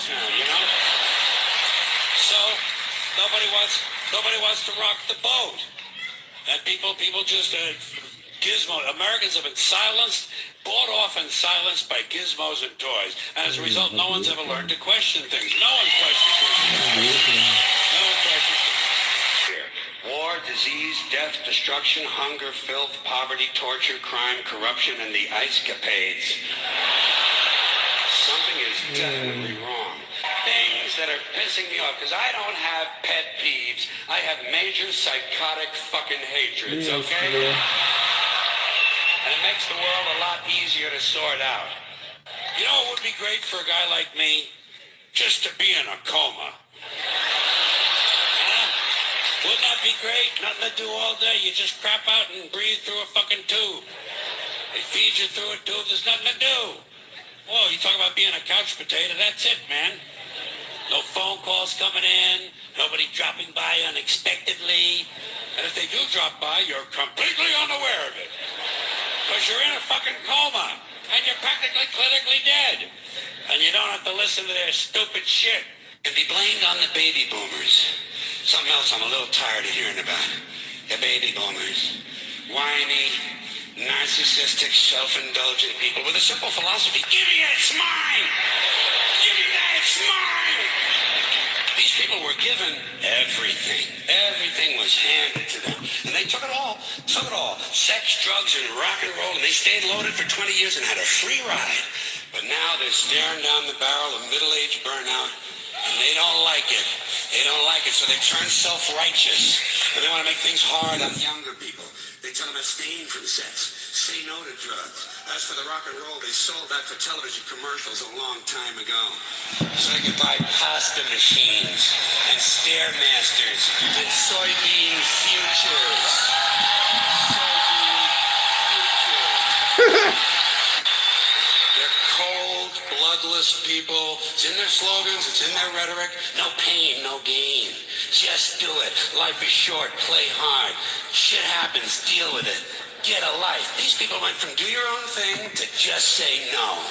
now, you know? So nobody wants to rock the boat. And people just gizmo. Americans have been silenced, bought off and silenced by gizmos and toys. And as a result, no one's ever learned to question things. No one questions things. No one questions things. War, disease, death, destruction, hunger, filth, poverty, torture, crime, corruption, and the ice-capades. Something is definitely wrong. Things that are pissing me off, because I don't have pet peeves. I have major psychotic fucking hatreds, okay? And it makes the world a lot easier to sort out. You know, it would be great for a guy like me just to be in a coma. Wouldn't that be great? Nothing to do all day. You just crap out and breathe through a fucking tube. They feed you through a tube. There's nothing to do. Whoa, you talk about being a couch potato. That's it, man. No phone calls coming in. Nobody dropping by unexpectedly. And if they do drop by, you're completely unaware of it. Because you're in a fucking coma. And you're practically clinically dead. And you don't have to listen to their stupid shit. And be blamed on the baby boomers. Something else I'm a little tired of hearing about. The baby boomers. Whiny, narcissistic, self-indulgent people with a simple philosophy. Give me it, it's mine! Give me that, it's mine! These people were given everything. Everything was handed to them. And they took it all. Took it all. Sex, drugs, and rock and roll. And they stayed loaded for 20 years and had a free ride. But now they're staring down the barrel of middle-age burnout. And they don't like it. They don't like it, so they turn self-righteous. And they want to make things hard on younger people. They tell them abstain from sex. Say no to drugs. As for the rock and roll, they sold that for television commercials a long time ago. So they could buy pasta machines and Stairmasters and soybean futures. They're cold, bloodless people. It's in their slogans, it's in their rhetoric. No pain, no gain. Just do it. Life is short, play hard. Shit happens, deal with it. Get a life. These people went from do your own thing to just say no.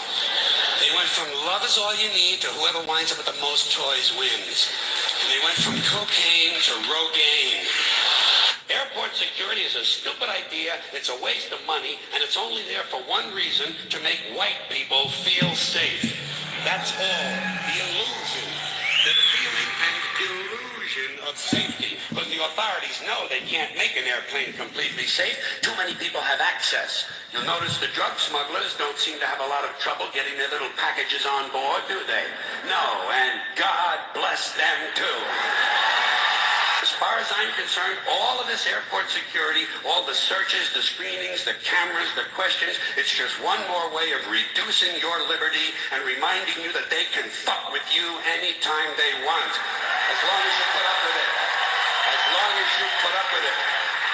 They went from love is all you need to whoever winds up with the most toys wins. And they went from cocaine to Rogaine. Airport security is a stupid idea, it's a waste of money, and it's only there for one reason, to make white people feel safe. That's all. The illusion, the feeling and illusion of safety. Because the authorities know they can't make an airplane completely safe. Too many people have access. You'll notice the drug smugglers don't seem to have a lot of trouble getting their little packages on board, do they? No, and God bless them too. As far as I'm concerned, all of this airport security, all the searches, the screenings, the cameras, the questions, it's just one more way of reducing your liberty and reminding you that they can fuck with you anytime they want. As long as you put up with it. As long as you put up with it.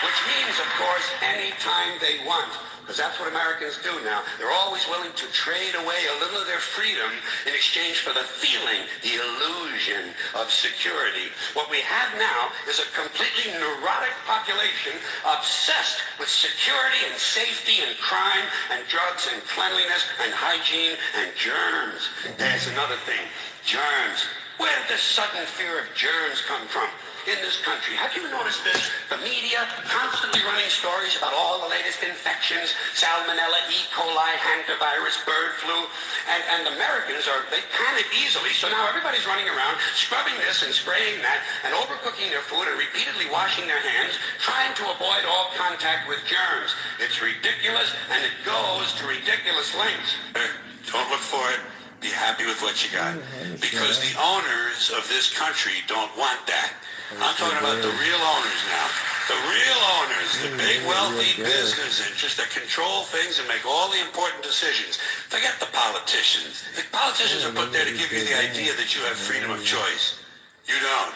Which means, of course, anytime they want. Because that's what Americans do now. They're always willing to trade away a little of their freedom in exchange for the feeling, the illusion of security. What we have now is a completely neurotic population obsessed with security and safety and crime and drugs and cleanliness and hygiene and germs. There's another thing. Germs. Where did this sudden fear of germs come from? In this country. Have you noticed this? The media constantly running stories about all the latest infections, salmonella, E. coli, hantavirus, bird flu, and Americans they panic easily, so now everybody's running around scrubbing this and spraying that and overcooking their food and repeatedly washing their hands, trying to avoid all contact with germs. It's ridiculous, and it goes to ridiculous lengths. Don't look for it. Be happy with what you got. Because the owners of this country don't want that. I'm talking about the real owners now. The real owners, the big wealthy business interests that control things and make all the important decisions. Forget the politicians. The politicians are put there to give you the idea that you have freedom of choice. You don't.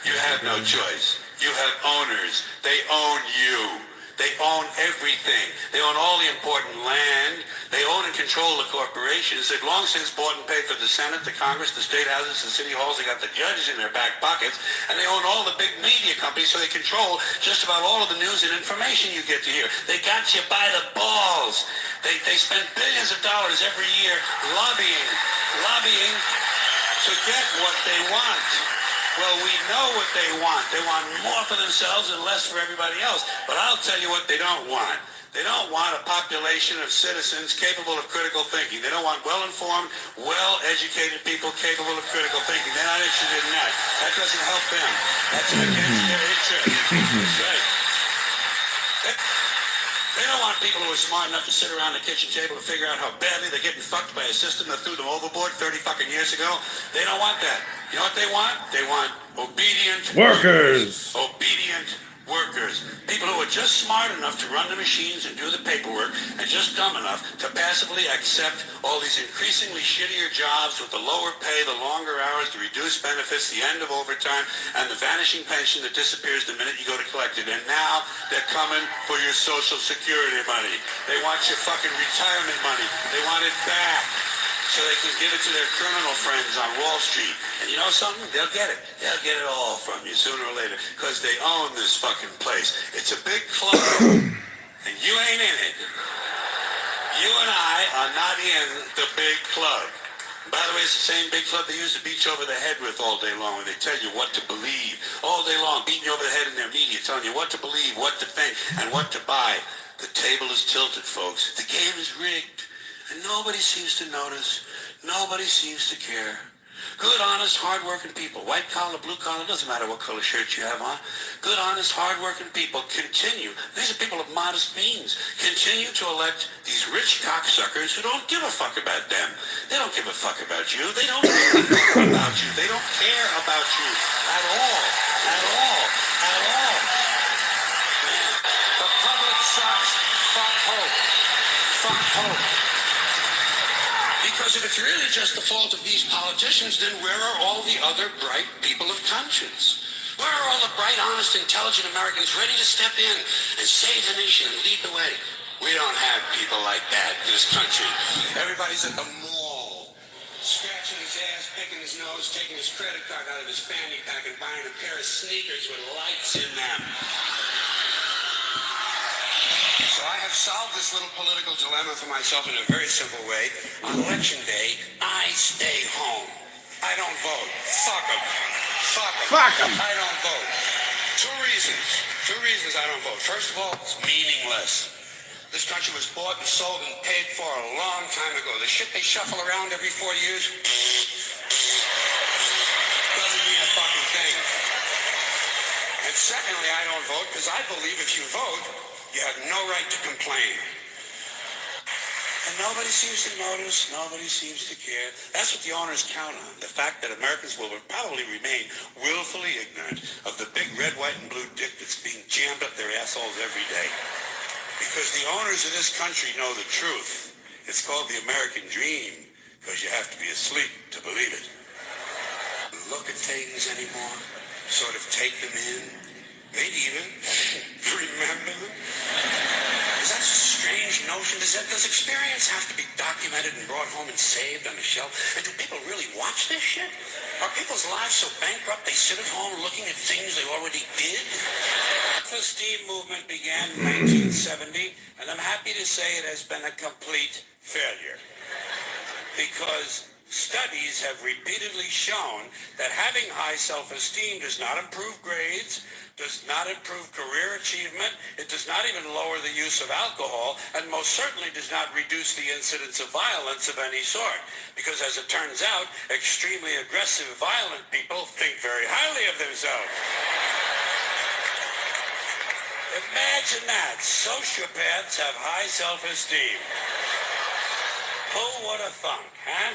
You have no choice. You have owners. They own you. They own everything. They own all the important land. They own and control the corporations. They've long since bought and paid for the Senate, the Congress, the state houses, the city halls. They got the judges in their back pockets. And they own all the big media companies, so they control just about all of the news and information you get to hear. They got you by the balls. They spend billions of dollars every year lobbying to get what they want. Well, we know what they want. They want more for themselves and less for everybody else. But I'll tell you what they don't want. They don't want a population of citizens capable of critical thinking. They don't want well-informed, well-educated people capable of critical thinking. They're not interested in that. That doesn't help them. That's against their interest. That's right. They don't want people who are smart enough to sit around the kitchen table and figure out how badly they're getting fucked by a system that threw them overboard 30 fucking years ago. They don't want that. You know what they want? They want obedient workers. Obedient workers. People who are just smart enough to run the machines and do the paperwork and just dumb enough to passively accept all these increasingly shittier jobs with the lower pay, the longer hours, the reduced benefits, the end of overtime, and the vanishing pension that disappears the minute you go to collect it. And now they're coming for your Social Security money. They want your fucking retirement money. They want it back so they can give it to their criminal friends on Wall Street. And you know something? They'll get it. They'll get it all from you sooner or later because they own this fucking place. It's a big club, and you ain't in it. You and I are not in the big club. By the way, it's the same big club they use to beat you over the head with all day long when they tell you what to believe. All day long, beating you over the head in their media, telling you what to believe, what to think, and what to buy. The table is tilted, folks. The game is rigged. And nobody seems to notice. Nobody seems to care. Good, honest, hard-working people. White collar, blue collar, doesn't matter what color shirt you have on. Good, honest, hard-working people continue. These are people of modest means. Continue to elect these rich cocksuckers who don't give a fuck about them. They don't give a fuck about you. They don't give a fuck about you. They don't care about you at all. At all. At all. Man, the public sucks. Fuck hope. Fuck hope. Because if it's really just the fault of these politicians, then where are all the other bright people of conscience? Where are all the bright, honest, intelligent Americans ready to step in and save the nation and lead the way? We don't have people like that in this country. Everybody's at the mall, scratching his ass, picking his nose, taking his credit card out of his fanny pack and buying a pair of sneakers with lights in them. So I have solved this little political dilemma for myself in a very simple way. On election day, I stay home. I don't vote. Fuck them. Fuck them. Fuck them. I don't vote. Two reasons. Two reasons I don't vote. First of all, it's meaningless. This country was bought and sold and paid for a long time ago. The shit they shuffle around every 4 years doesn't mean a fucking thing. And secondly, I don't vote because I believe if you vote, you have no right to complain. And nobody seems to notice, nobody seems to care. That's what the owners count on, the fact that Americans will probably remain willfully ignorant of the big red, white, and blue dick that's being jammed up their assholes every day. Because the owners of this country know the truth. It's called the American dream, because you have to be asleep to believe it. Look at things anymore, sort of take them in, maybe even remember them. Is that a strange notion? Does experience have to be documented and brought home and saved on a shelf? And do people really watch this shit? Are people's lives so bankrupt they sit at home looking at things they already did? The Self-Esteem movement began in 1970, and I'm happy to say it has been a complete failure. Because studies have repeatedly shown that having high self-esteem does not improve grades, does not improve career achievement, it does not even lower the use of alcohol, and most certainly does not reduce the incidence of violence of any sort. Because as it turns out, extremely aggressive, violent people think very highly of themselves. Imagine that. Sociopaths have high self-esteem. Who would have thunk, huh?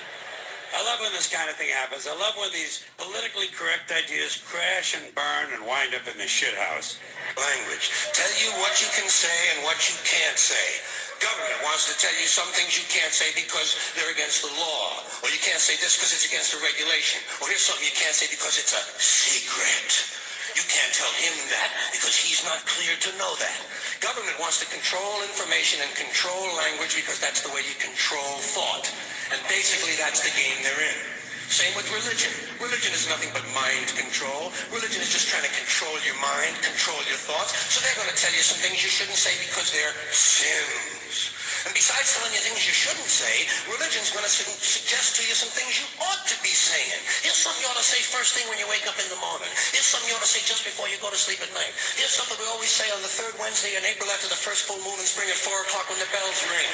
I love when this kind of thing happens. I love when these politically correct ideas crash and burn and wind up in the shithouse. Language. Tell you what you can say and what you can't say. Government wants to tell you some things you can't say because they're against the law. Or you can't say this because it's against the regulation. Or here's something you can't say because it's a secret. You can't tell him that because he's not cleared to know that. Government wants to control information and control language because that's the way you control thought. And basically that's the game they're in. Same with religion. Religion is nothing but mind control. Religion is just trying to control your mind, control your thoughts. So they're going to tell you some things you shouldn't say because they're sins. And besides telling you things you shouldn't say, religion's going to suggest to you some things you ought to be saying. Here's something you ought to say first thing when you wake up in the morning. Here's something you ought to say just before you go to sleep at night. Here's something we always say on the third Wednesday in April after the first full moon in spring at 4 o'clock when the bells ring.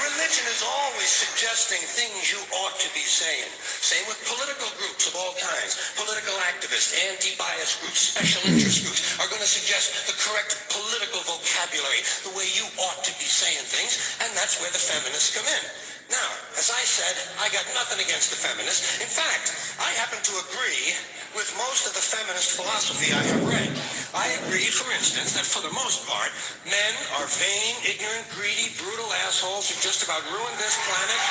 Religion is always suggesting things you ought to be saying. Same with political groups of all kinds. Political activists, anti-bias groups, special interest groups are going to suggest the correct political vocabulary, the way you ought to be saying things, and that's where the feminists come in. Now, as I said, I got nothing against the feminists. In fact, I happen to agree with most of the feminist philosophy I have read. I agree, for instance, that for the most part, men are vain, ignorant, greedy, brutal assholes who just about ruined this planet.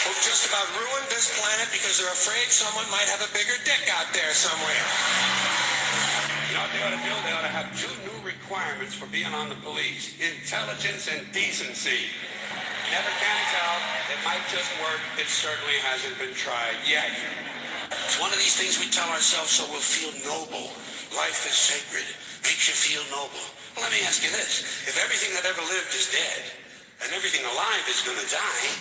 Who just about ruined this planet because they're afraid someone might have a bigger dick out there somewhere. You know what they ought to do? They ought to have 2 new requirements for being on the police. Intelligence and decency. Never can tell. It might just work. It certainly hasn't been tried yet. It's one of these things we tell ourselves so we'll feel noble. Life is sacred. Makes you feel noble. Well, let me ask you this. If everything that ever lived is dead, and everything alive is going to die,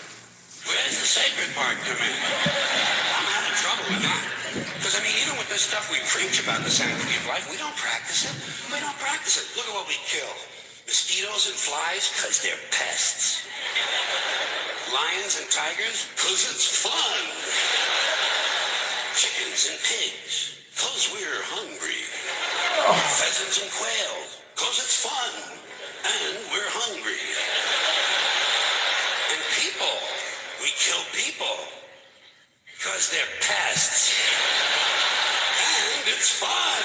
where's the sacred part come in? I'm having trouble with that. Because, I mean, even with this stuff we preach about the sanctity of life, we don't practice it. We don't practice it. Look at what we kill. Mosquitoes and flies, because they're pests. Lions and tigers, because it's fun. Chickens and pigs, because we're hungry. Pheasants and quail, because it's fun. And we're hungry. And people, we kill people, because they're pests. And it's fun.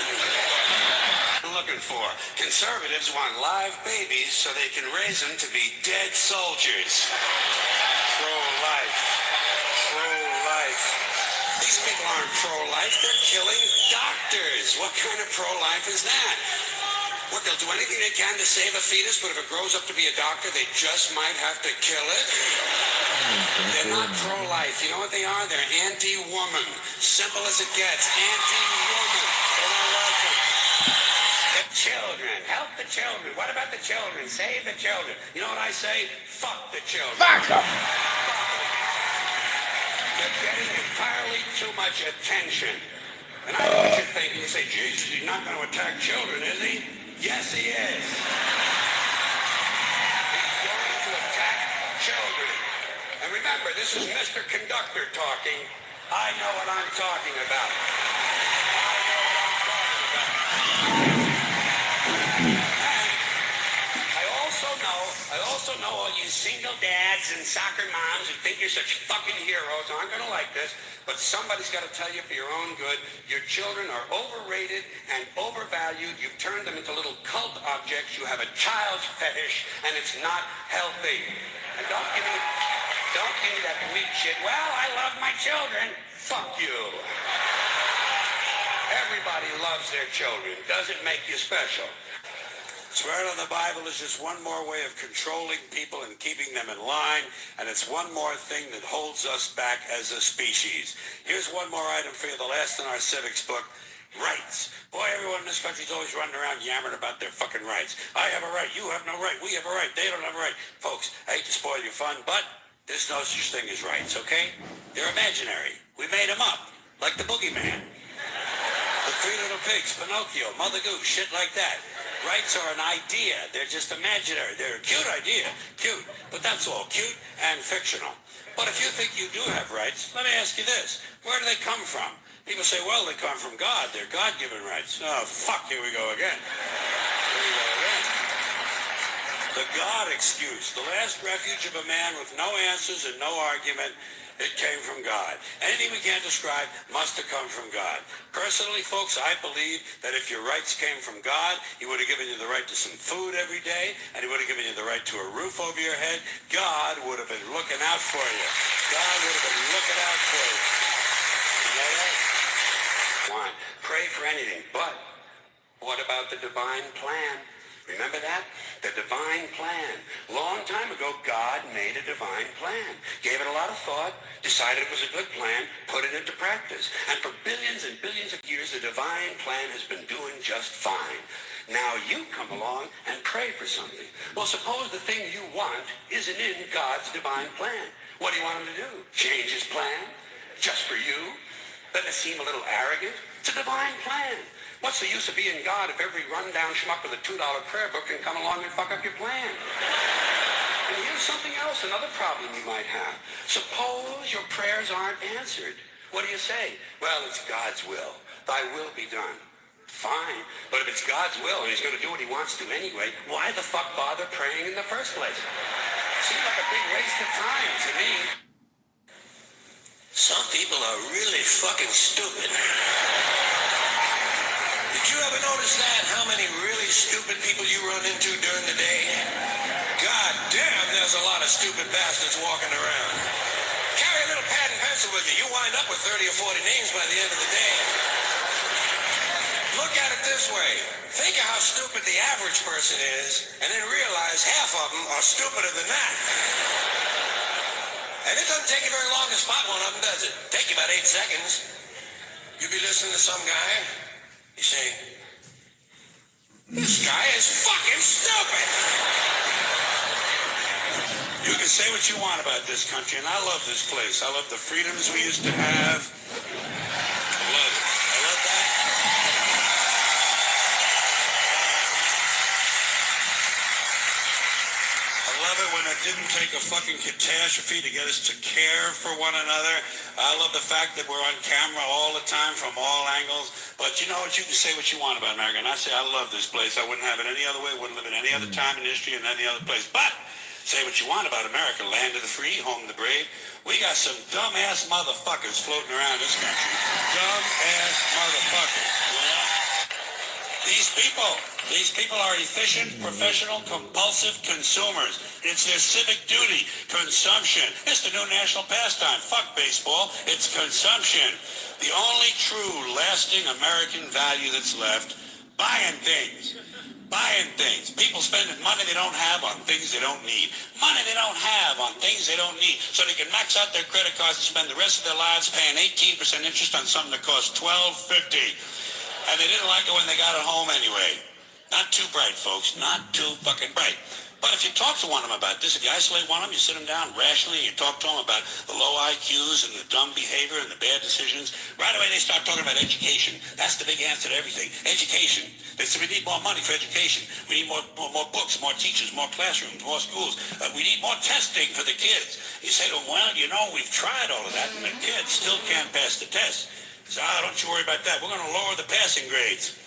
Looking for. Conservatives want live babies so they can raise them to be dead soldiers. Pro-life. Pro-life. These people aren't pro-life. They're killing doctors. What kind of pro-life is that? What, they'll do anything they can to save a fetus, but if it grows up to be a doctor, they just might have to kill it? They're not pro-life. You know what they are? They're anti-woman. Simple as it gets. Anti-woman. They're not welcome. Children. Help the children. What about the children? Save the children. You know what I say? Fuck the children. Fuck them. You're getting entirely too much attention. And I know what you're thinking. You say, Jesus, he's not going to attack children, is he? Yes, he is. He's going to attack children. And remember, this is Mr. Conductor talking. I know what I'm talking about. I know what I'm talking about. I also know all you single dads and soccer moms who think you're such fucking heroes aren't going to like this, but somebody's got to tell you for your own good, your children are overrated and overvalued. You've turned them into little cult objects. You have a child's fetish, and it's not healthy. And don't give me that weak shit. Well, I love my children. Fuck you. Everybody loves their children. Doesn't make you special. Swearing on the Bible is just one more way of controlling people and keeping them in line, and it's one more thing that holds us back as a species. Here's one more item for you, the last in our civics book. Rights. Boy, everyone in this country's always running around yammering about their fucking rights. I have a right, you have no right, we have a right, they don't have a right. Folks, I hate to spoil your fun, but there's no such thing as rights, okay? They're imaginary. We made them up, like the boogeyman. The Three Little Pigs, Pinocchio, Mother Goose, shit like that. Rights are an idea. They're just imaginary. They're a cute idea. Cute. But that's all. Cute and fictional. But if you think you do have rights, let me ask you this. Where do they come from? People say, well, they come from God. They're God-given rights. Oh, fuck, here we go again. Here we go again. The God excuse. The last refuge of a man with no answers and no argument. It came from God. Anything we can't describe must have come from God. Personally, folks, I believe that if your rights came from God, he would have given you the right to some food every day, and he would have given you the right to a roof over your head. God would have been looking out for you. God would have been looking out for you. You know that? Fine. Pray for anything, but what about the divine plan? Remember that? The divine plan. Long time ago, God made a divine plan. Gave it a lot of thought, decided it was a good plan, put it into practice. And for billions and billions of years, the divine plan has been doing just fine. Now you come along and pray for something. Well, suppose the thing you want isn't in God's divine plan. What do you want him to do? Change his plan? Just for you? Doesn't it seem a little arrogant? It's a divine plan. What's the use of being God if every rundown schmuck with a $2 prayer book can come along and fuck up your plan? And here's something else, another problem you might have. Suppose your prayers aren't answered. What do you say? Well, it's God's will. Thy will be done. Fine. But if it's God's will and he's going to do what he wants to anyway, why the fuck bother praying in the first place? Seems like a big waste of time to me. Some people are really fucking stupid. Did you ever notice that? How many really stupid people you run into during the day? God damn, there's a lot of stupid bastards walking around. Carry a little pad and pencil with you. You wind up with 30 or 40 names by the end of the day. Look at it this way. Think of how stupid the average person is, and then realize half of them are stupider than that. And it doesn't take you very long to spot one of them, does it? Take you about 8 seconds. You be listening to some guy, you say, this guy is fucking stupid. You can say what you want about this country, and I love this place. I love the freedoms we used to have. I love it. I love that. I love it when it didn't take a fucking catastrophe to get us to care for one another. I love the fact that we're on camera all the time from all angles. But you know what? You can say what you want about America. And I say I love this place. I wouldn't have it any other way. Wouldn't live in any other time in history and any other place. But say what you want about America. Land of the free, home of the brave. We got some dumbass motherfuckers floating around this country. Dumbass motherfuckers. You know? These people are efficient, professional, compulsive consumers. It's their civic duty. Consumption. It's the new national pastime. Fuck baseball. It's consumption. The only true, lasting American value that's left, buying things. Buying things. People spending money they don't have on things they don't need. Money they don't have on things they don't need. So they can max out their credit cards and spend the rest of their lives paying 18% interest on something that costs $12.50. And they didn't like it when they got it home anyway. Not too bright, folks. Not too fucking bright. But if you talk to one of them about this, if you isolate one of them, you sit them down rationally, and you talk to them about the low IQs and the dumb behavior and the bad decisions, right away they start talking about education. That's the big answer to everything. Education. They say we need more money for education. We need more books, more teachers, more classrooms, more schools. We need more testing for the kids. You say to them, well, you know, we've tried all of that, and the kids still can't pass the test. So don't you worry about that. We're going to lower the passing grades.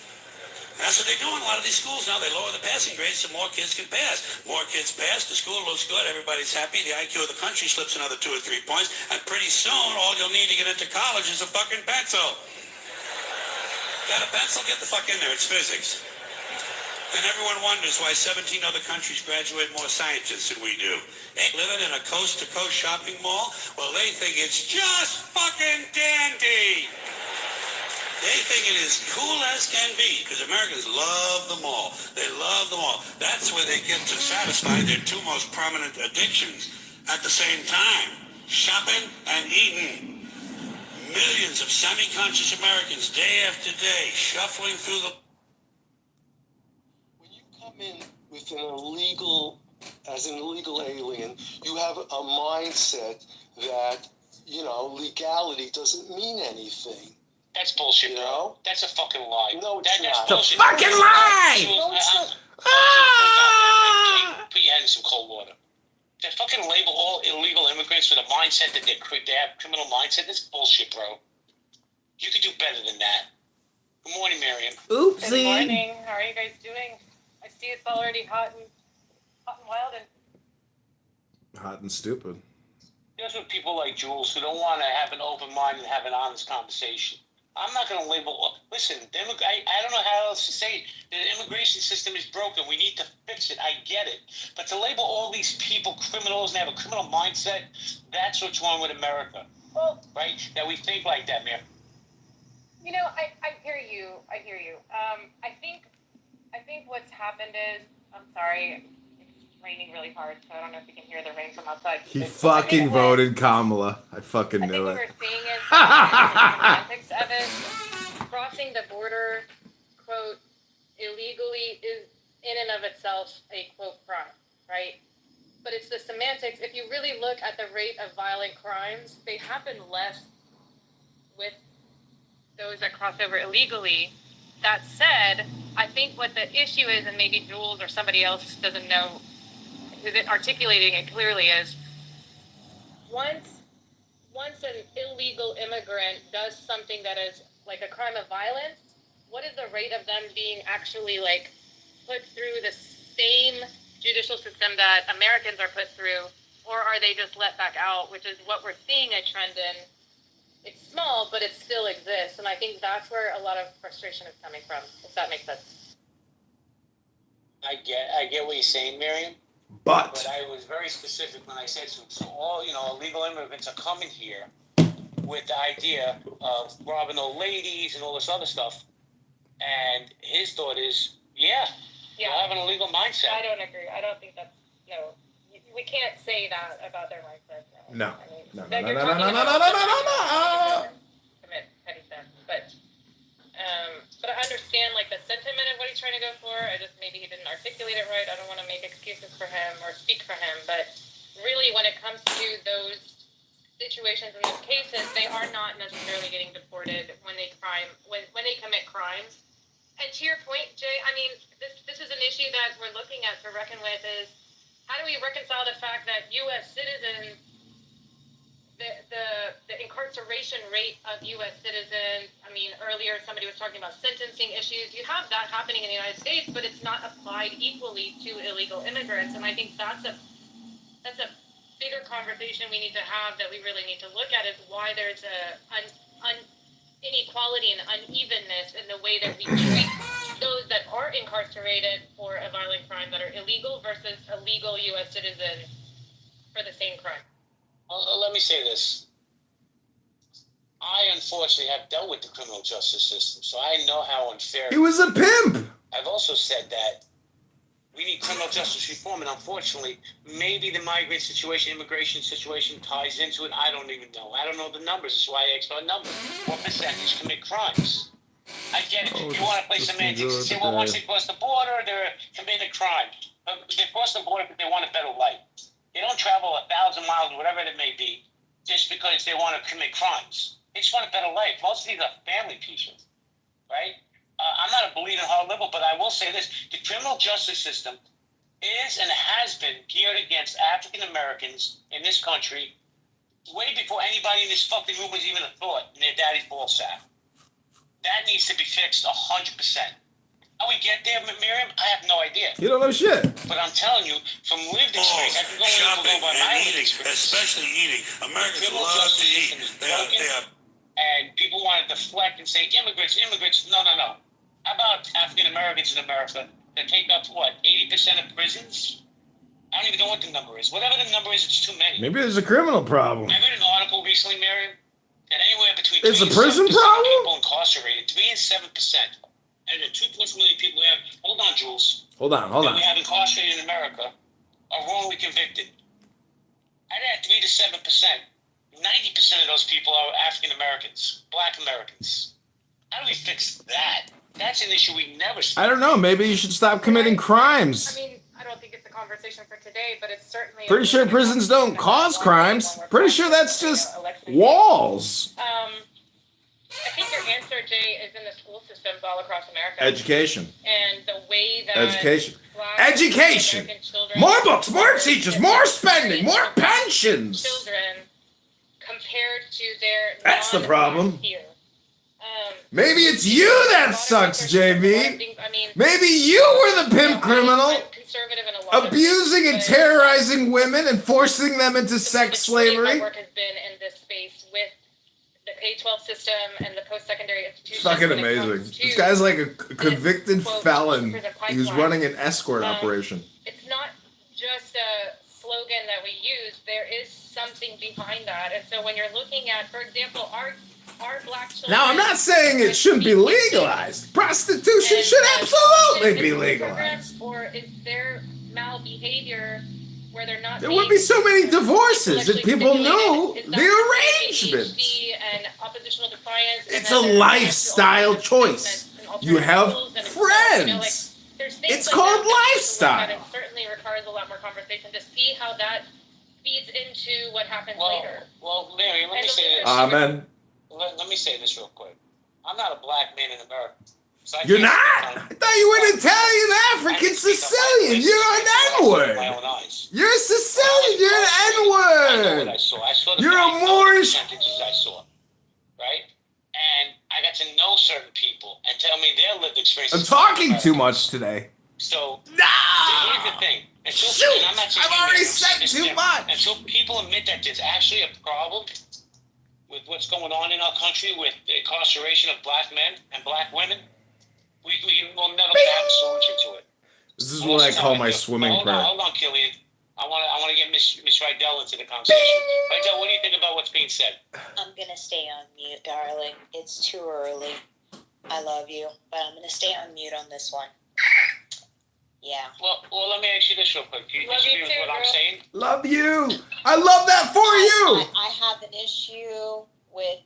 That's what they do in a lot of these schools now. They lower the passing grades so more kids can pass. More kids pass, the school looks good, everybody's happy, the IQ of the country slips another 2 or 3 points, and pretty soon all you'll need to get into college is a fucking pencil. Got a pencil? Get the fuck in there. It's physics. And everyone wonders why 17 other countries graduate more scientists than we do. They living in a coast-to-coast shopping mall? Well, they think it's just fucking dandy. They think it is cool as can be, because Americans love them all. They love them all. That's where they get to satisfy their 2 most prominent addictions at the same time. Shopping and eating. Millions of semi-conscious Americans, day after day, shuffling through the... When you come in with as an illegal alien, you have a mindset that, legality doesn't mean anything. That's bullshit, bro. That's a fucking lie. No, it's not. That's It's a fucking lie! No, it's not. Put your head in some cold water. They fucking label all illegal immigrants with a mindset that they have criminal mindset. That's bullshit, bro. You could do better than that. Good morning, Miriam. Oopsie. Good morning. How are you guys doing? I see it's already hot and wild and Hot and stupid. That's what people like Jules who don't want to have an open mind and have an honest conversation. I'm not going to label... Listen, I don't know how else to say it. The immigration system is broken. We need to fix it. I get it. But to label all these people criminals and have a criminal mindset, that's what's wrong with America. well, Right? That we think like that, man. I hear you. I think what's happened is I'm sorry. It's raining really hard, so I don't know if you can hear the rain from outside. He But I fucking think what- voted Kamala. I fucking I think knew what it. we're seeing is the semantics of it. Crossing the border, quote, illegally is in and of itself a quote crime, right? But it's the semantics. If you really look at the rate of violent crimes, they happen less with those that cross over illegally. That said, I think what the issue is, and maybe Jules or somebody else doesn't know, who's articulating it clearly, is once an illegal immigrant does something that is like a crime of violence, what is the rate of them being actually like put through the same judicial system that Americans are put through, or are they just let back out, which is what we're seeing a trend in. It's small, but it still exists, and I think that's where a lot of frustration is coming from, if that makes sense. I get what you're saying, Miriam. But But I was very specific when I said so all illegal immigrants are coming here with the idea of robbing old ladies and all this other stuff. And his thought is, yeah, you have an illegal mindset. I don't agree. I don't think that's, no, we can't say that about their mindset. No. I mean, No, that no, you're no, no, talking no, about no, no, no, somebody no. who commit petty theft. But I understand like the sentiment of what he's trying to go for. I just, maybe he didn't articulate it right. I don't want to make excuses for him or speak for him, but really when it comes to those situations in those cases, they are not necessarily getting deported when they commit crimes. And to your point, Jay, I mean, this is an issue that we're looking at to reckon with is how do we reconcile the fact that U.S. citizens, the incarceration rate of U.S. citizens, I mean, earlier somebody was talking about sentencing issues. You have that happening in the United States, but it's not applied equally to illegal immigrants. And I think that's a bigger conversation we need to have that we really need to look at is why there's inequality and unevenness in the way that we treat those that are incarcerated for a violent crime that are illegal versus a legal U.S. citizen for the same crime. Let me say this. I unfortunately have dealt with the criminal justice system, so I know how unfair. he was a pimp. I've also said that we need criminal justice reform, and unfortunately, maybe the migrant situation, immigration situation ties into it. I don't even know. I don't know the numbers. That's why I asked about numbers. What percentage commit crimes? I get it. You want to play semantics and say, well, once they cross the border, they're committing a crime. They cross the border because they want a better life. They don't travel 1,000 miles, whatever it may be, just because they want to commit crimes. They just want a better life. Most of these are family people, right? I'm not a believer in hard liberal, but I will say this. The criminal justice system is and has been geared against African Americans in this country way before anybody in this fucking room was even a thought in their daddy's ball sack. That needs to be fixed 100%. How we get there, Miriam, I have no idea. You don't know shit. But I'm telling you, from lived experience, I can go shopping by my and lived eating, experience. especially eating. Americans Criminal love to justice eat. system is They are, broken. And people want to deflect and say, immigrants. No. How about African Americans in America that take up, 80% of prisons? I don't even know what the number is. Whatever the number is, it's too many. Maybe there's a criminal problem. I read an article recently, Miriam, that anywhere between It's 3 a and prison 7% of problem? people incarcerated, 3 and 7%. And the 2 million people we have, hold on, Jules, Hold on. that we have incarcerated in America are wrongly convicted. Out of that 3 to 7%, 90% of those people are African Americans, Black Americans. How do we fix that? That's an issue we never. I don't know. Maybe you should stop committing crimes. I mean, I don't think it's a conversation for today, but it's certainly. Pretty sure prisons don't cause crimes. Pretty sure that's just walls. I think your answer, Jay, is in the school systems all across America. Education. And the way that Education. Black Education. American children- More books, more teachers, more spending, more pensions. Children compared to their. That's the problem. non-peers. Maybe it's you that sucks, JB. I mean, Maybe you were the pimp criminal, I'm conservative in a lot of abusing things, and but terrorizing women and forcing them into the sex majority of slavery. My work has been in this space with the K-12 system and the post-secondary institutions. Fucking when it amazing. comes to- This guy's like a convicted quote, felon prison who's pipeline. running an escort operation. It's not just a slogan that we use, there is something behind that. And so when you're looking at, for example, our black children. Now, I'm not saying it shouldn't be legalized. Prostitution should absolutely be legalized. Or is there malbehavior where they're not? There would be so many divorces if people knew the arrangement. And oppositional defiance. It's a lifestyle choice. You have friends. It's called lifestyle. It certainly requires a lot more conversation to see how that feeds into what happens later. Well, Mary, let me say this. Amen. Let me say this real quick. I'm not a black man in America. So You're not? I thought you were an Italian, African, Sicilian. You're an N-word. You're a Sicilian. You're an N-word. I saw the You're a Moorish. percentages I saw, right? And I got to know certain people and tell me their lived experiences. I'm talking too much today. So No! here's the thing. Shoot! I'm not I've already said too much. Until people admit that there's actually a problem with what's going on in our country with the incarceration of black men and black women, we will never have a solution to it. This is what I call my swimming prayer. Hold on, Killian. I want to get Miss Rydell into the conversation. Rydell, what do you think about what's being said? I'm gonna stay on mute, darling. It's too early. I love you, but I'm gonna stay on mute on this one. Yeah. Well, let me ask you this real quick. Do you Love disagree you with too, what I'm girl. saying? Love you. I love that for you. I have an issue with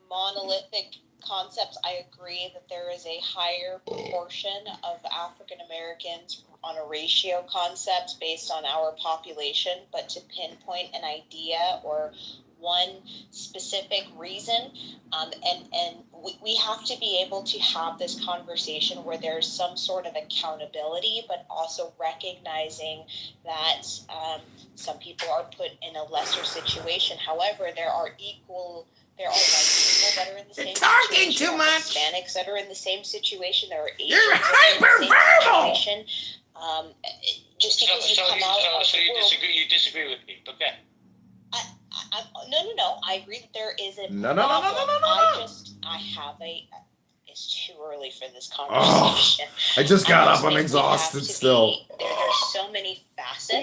monolithic concepts. I agree that there is a higher proportion of African Americans on a ratio concept based on our population, but to pinpoint an idea or one specific reason, and we have to be able to have this conversation where there's some sort of accountability, but also recognizing that some people are put in a lesser situation. However, there are white people that are in the same talking situation. too There are much. Hispanics that are in the same situation. There are Asians You're that are in the same hyper-verbal. situation. Just because you come out of So the you world, disagree with me? Okay. no. I agree that there is a No. I have it's too early for this conversation. I just got I up. just I'm think we exhausted have to still. there's so many facets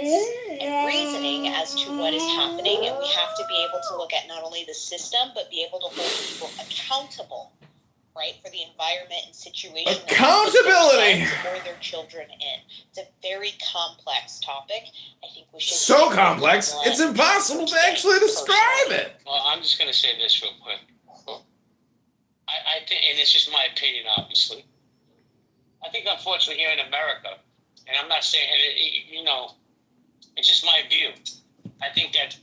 and reasoning as to what is happening, and we have to be able to look at not only the system, but be able to hold people accountable, right, for the environment and situation that they put Accountability. themselves or their children in. It's a very complex topic. I think we should So complex, it's impossible to actually describe it. Well, I'm just going to say this real quick. I think, and it's just my opinion, obviously. I think, unfortunately, here in America, and I'm not saying, it's just my view. I think that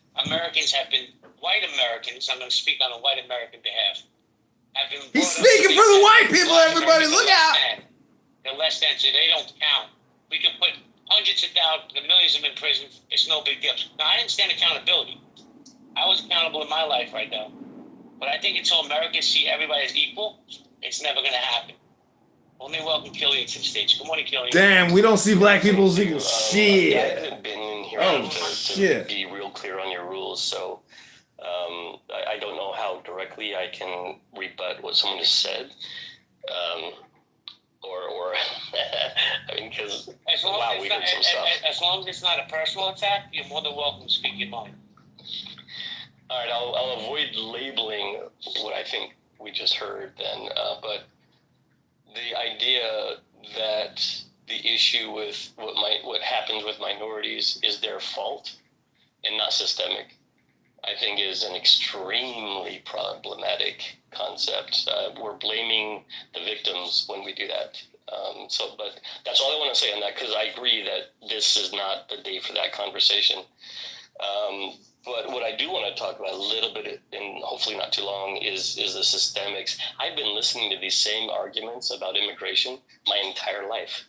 white Americans, I'm going to speak on a white American behalf, have been. He's speaking for the white people, everybody. Look out. They're less than, so they don't count. We can put hundreds of thousands, millions of them in prison. It's no big deal. Now, I understand accountability. I was accountable in my life right now. But I think until Americans see everybody as equal, it's never going to happen. Only welcome Killian to the stage. Good morning, Killian. Damn, we don't see black people as equal. I Shit. haven't been in here Oh, to shit. be real clear on your rules, so I don't know how directly I can rebut what someone has said. Or I mean, because wow, we heard some stuff. As long as it's not a personal attack, you're more than welcome to speak your mind. All right, I'll avoid labeling what I think we just heard then, but the idea that the issue with what happens with minorities is their fault and not systemic, I think is an extremely problematic concept. We're blaming the victims when we do that. But that's all I want to say on that, because I agree that this is not the day for that conversation. But what I do want to talk about a little bit, and hopefully not too long, is the systemics. I've been listening to these same arguments about immigration my entire life.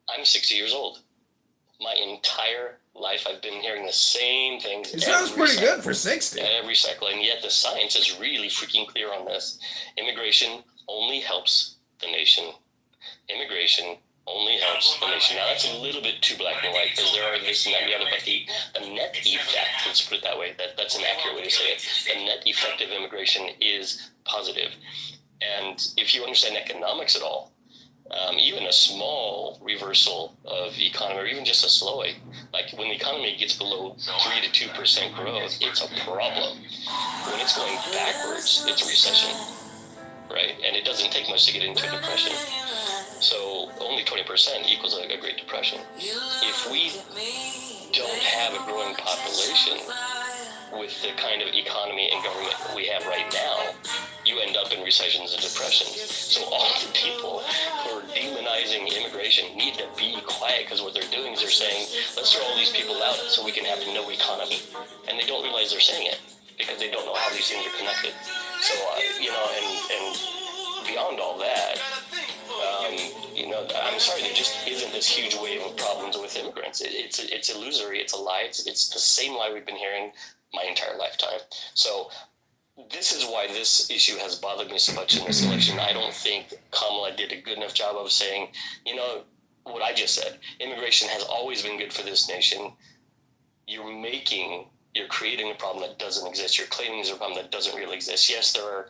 I'm 60 years old. My entire life I've been hearing the same things. It sounds pretty good for 60. Every cycle, and yet the science is really freaking clear on this. Immigration only helps the nation. Immigration only helps the nation. Now that's a little bit too black and white, because there are this and that and the other, but the net effect, let's put it that way, that's an accurate way to say it. The net effect of immigration is positive. And if you understand economics at all, even a small reversal of economy, or even just a slow, like when the economy gets below 3 to 2% growth, it's a problem. When it's going backwards, it's a recession, right? And it doesn't take much to get into a depression. So only 20% equals a Great Depression. If we don't have a growing population with the kind of economy and government we have right now, you end up in recessions and depressions. So all the people who are demonizing immigration need to be quiet, because what they're doing is they're saying, let's throw all these people out so we can have no economy. And they don't realize they're saying it because they don't know how these things are connected. So, and beyond all that, I'm sorry, there just isn't this huge wave of problems with immigrants. It's illusory. It's a lie. It's the same lie we've been hearing my entire lifetime. So this is why this issue has bothered me so much in this election. I don't think Kamala did a good enough job of saying, what I just said. Immigration has always been good for this nation. You're creating a problem that doesn't exist. You're claiming there's a problem that doesn't really exist. Yes, there are,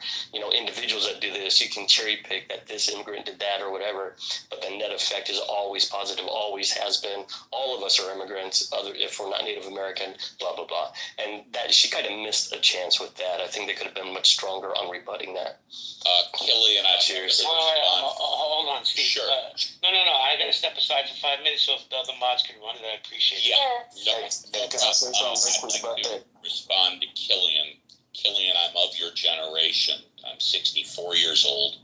individuals that do this. You can cherry pick that this immigrant did that or whatever, but the net effect is always positive, always has been. All of us are immigrants, if we're not Native American, blah, blah, blah. And that she kind of missed a chance with that. I think they could have been much stronger on rebutting that. Killian, cheers. Hold on, Steve. Sure. No. I got to step aside for 5 minutes so if the other mods can run it. I appreciate it. No, I'd like to respond to Killian. Killian, I'm of your generation. I'm 64 years old,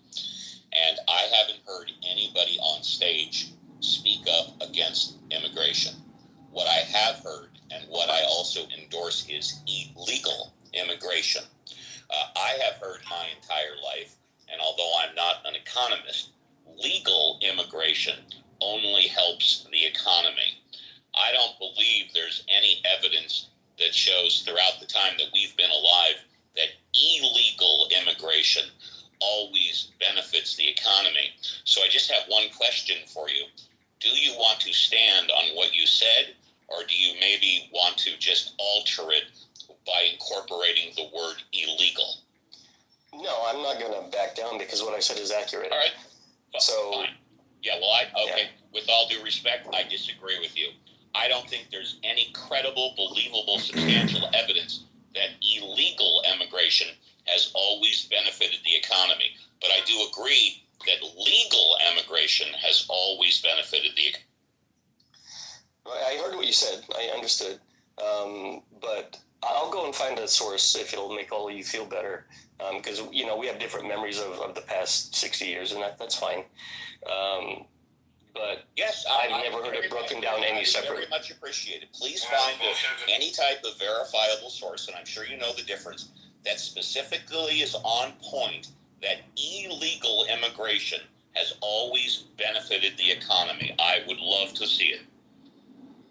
and I haven't heard anybody on stage speak up against immigration. What I have heard, and what I also endorse, is illegal immigration. I have heard my entire life, and although I'm not an economist, legal immigration only helps the economy. I don't believe there's any evidence that shows throughout the time that we've been alive that illegal immigration always benefits the economy. So I just have one question for you. Do you want to stand on what you said, or do you maybe want to just alter it by incorporating the word illegal? No, I'm not going to back down because what I said is accurate. All right. So, fine. Yeah, well, with all due respect, I disagree with you. I don't think there's any credible, believable, substantial evidence that illegal immigration has always benefited the economy. But I do agree that legal immigration has always benefited the economy. I heard what you said. I understood. But I'll go and find a source if it'll make all of you feel better. Because, we have different memories of the past 60 years, and that's fine. But yes, I've never heard it broken down any separate. Very much appreciated. Please find any type of verifiable source, and I'm sure you know the difference, that specifically is on point that illegal immigration has always benefited the economy. I would love to see it.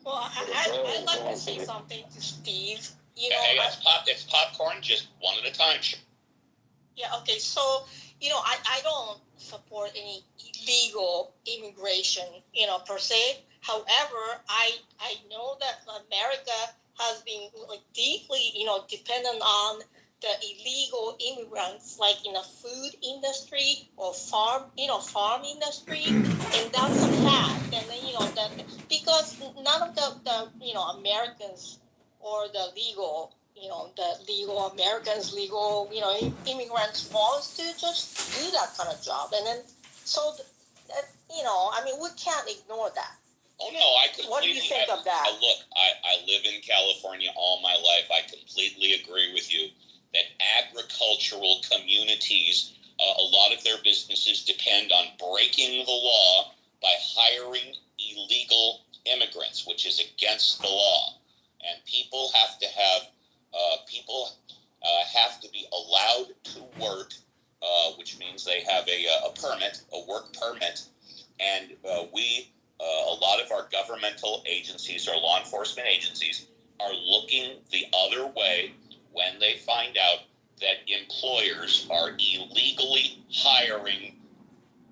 Well, I'd like to say something to Steve. Hey, it's popcorn, just one at a time. Yeah, okay, so, I don't support any illegal immigration, per se. However, I know that America has been deeply, dependent on the illegal immigrants, like in the food industry or farm industry, and that's a fact. And then, that because none of the Americans or the legal Americans, immigrants wants to just do that kind of job. And then, so, we can't ignore that. Oh, no, I completely... What do you think of that? Look, I live in California all my life. I completely agree with you that agricultural communities, a lot of their businesses depend on breaking the law by hiring illegal immigrants, which is against the law. And people have to be allowed to work, which means they have a permit, a work permit. And a lot of our governmental agencies or law enforcement agencies are looking the other way when they find out that employers are illegally hiring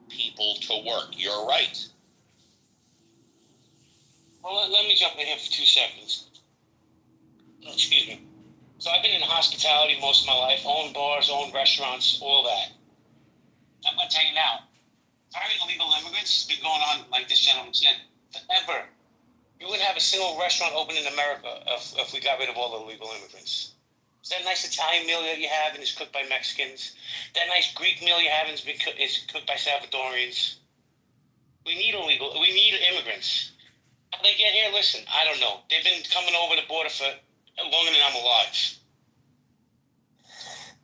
people to work. You're right. Well, let me jump in here for 2 seconds. Excuse me. So I've been in hospitality most of my life, owned bars, owned restaurants, all that. I'm going to tell you now, hiring illegal immigrants has been going on, like this gentleman said, forever. You wouldn't have a single restaurant open in America if we got rid of all the illegal immigrants. Is that nice Italian meal that you have and is cooked by Mexicans? That nice Greek meal you have is cooked by Salvadorians? We need immigrants. How they get here? Listen, I don't know. They've been coming over the border for longer than I'm alive.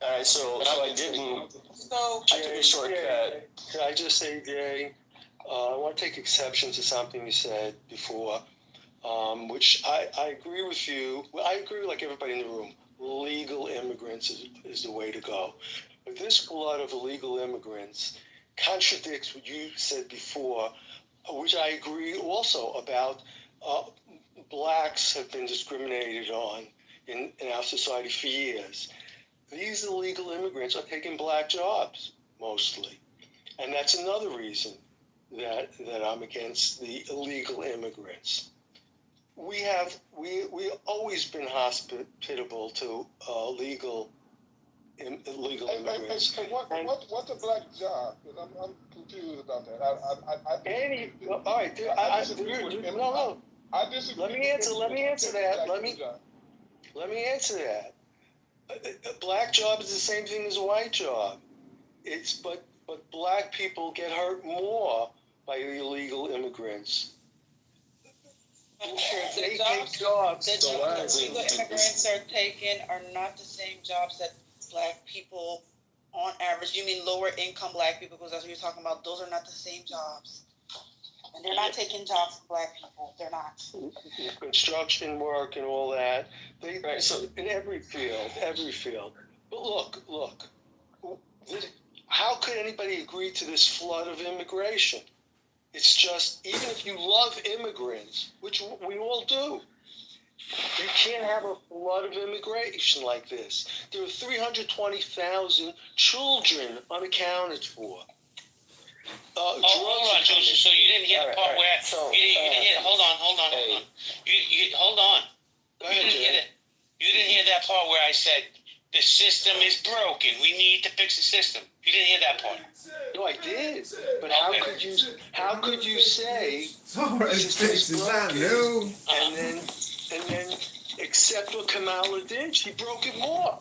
All right, so I didn't. So, I took a shortcut. Can I just say, Jay, I want to take exception to something you said before, which I agree with you. Well, I agree like everybody in the room. Legal immigrants is the way to go. But this flood of illegal immigrants contradicts what you said before, which I agree also about. Blacks have been discriminated on in our society for years. These illegal immigrants are taking black jobs, mostly. And that's another reason that I'm against the illegal immigrants. We've always been hospitable to illegal immigrants. What's a black job? Because I'm confused about that. I disagree. Let me answer that. Let me answer that. A black job is the same thing as a white job. But black people get hurt more by the illegal immigrants. They take jobs. The jobs that illegal immigrants are taking are not the same jobs that black people, on average, you mean lower income black people, because that's what you're talking about. Those are not the same jobs. And they're not taking jobs from black people. They're not. Construction work and all that. So in every field. But look. How could anybody agree to this flood of immigration? It's just, even if you love immigrants, which we all do, you can't have a flood of immigration like this. There are 320,000 children unaccounted for. Hold on, Joseph. So you didn't hear the part where you didn't hear. Hold on. You hold on. Go ahead, Jay. You didn't hear that part where I said the system is broken. We need to fix the system. You didn't hear that part. No, I did. But how could you say Already fixed is not new. and then accept what Kamala did? She broke it more.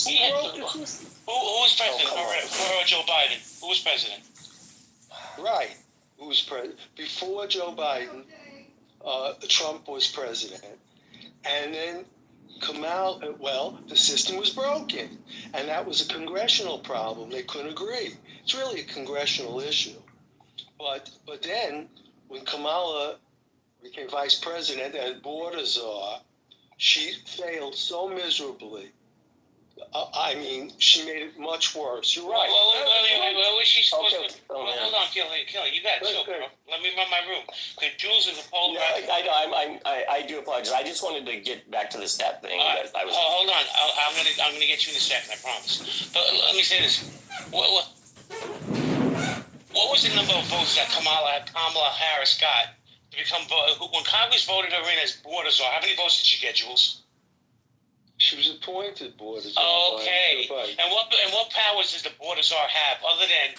Who broke the system? Who was president for Joe Biden? Who was president? Right. Who was president? Before Joe Biden, Trump was president. And then the system was broken. And that was a congressional problem. They couldn't agree. It's really a congressional issue. But then, when Kamala became vice president and border czar, she failed so miserably. She made it much worse. You're right. What was she supposed to? Hold on, Kelly. You got it, bro. Let me run my room. Okay, Jules is a poll. I do apologize. I just wanted to get back to the stat thing. Hold on. I'm gonna get you in a second. I promise. But let me say this. What was the number of votes that Kamala Harris got to become when Congress voted her in as border czar? How many votes did she get, Jules? She was appointed border czar. Okay. And what powers does the border czar have other than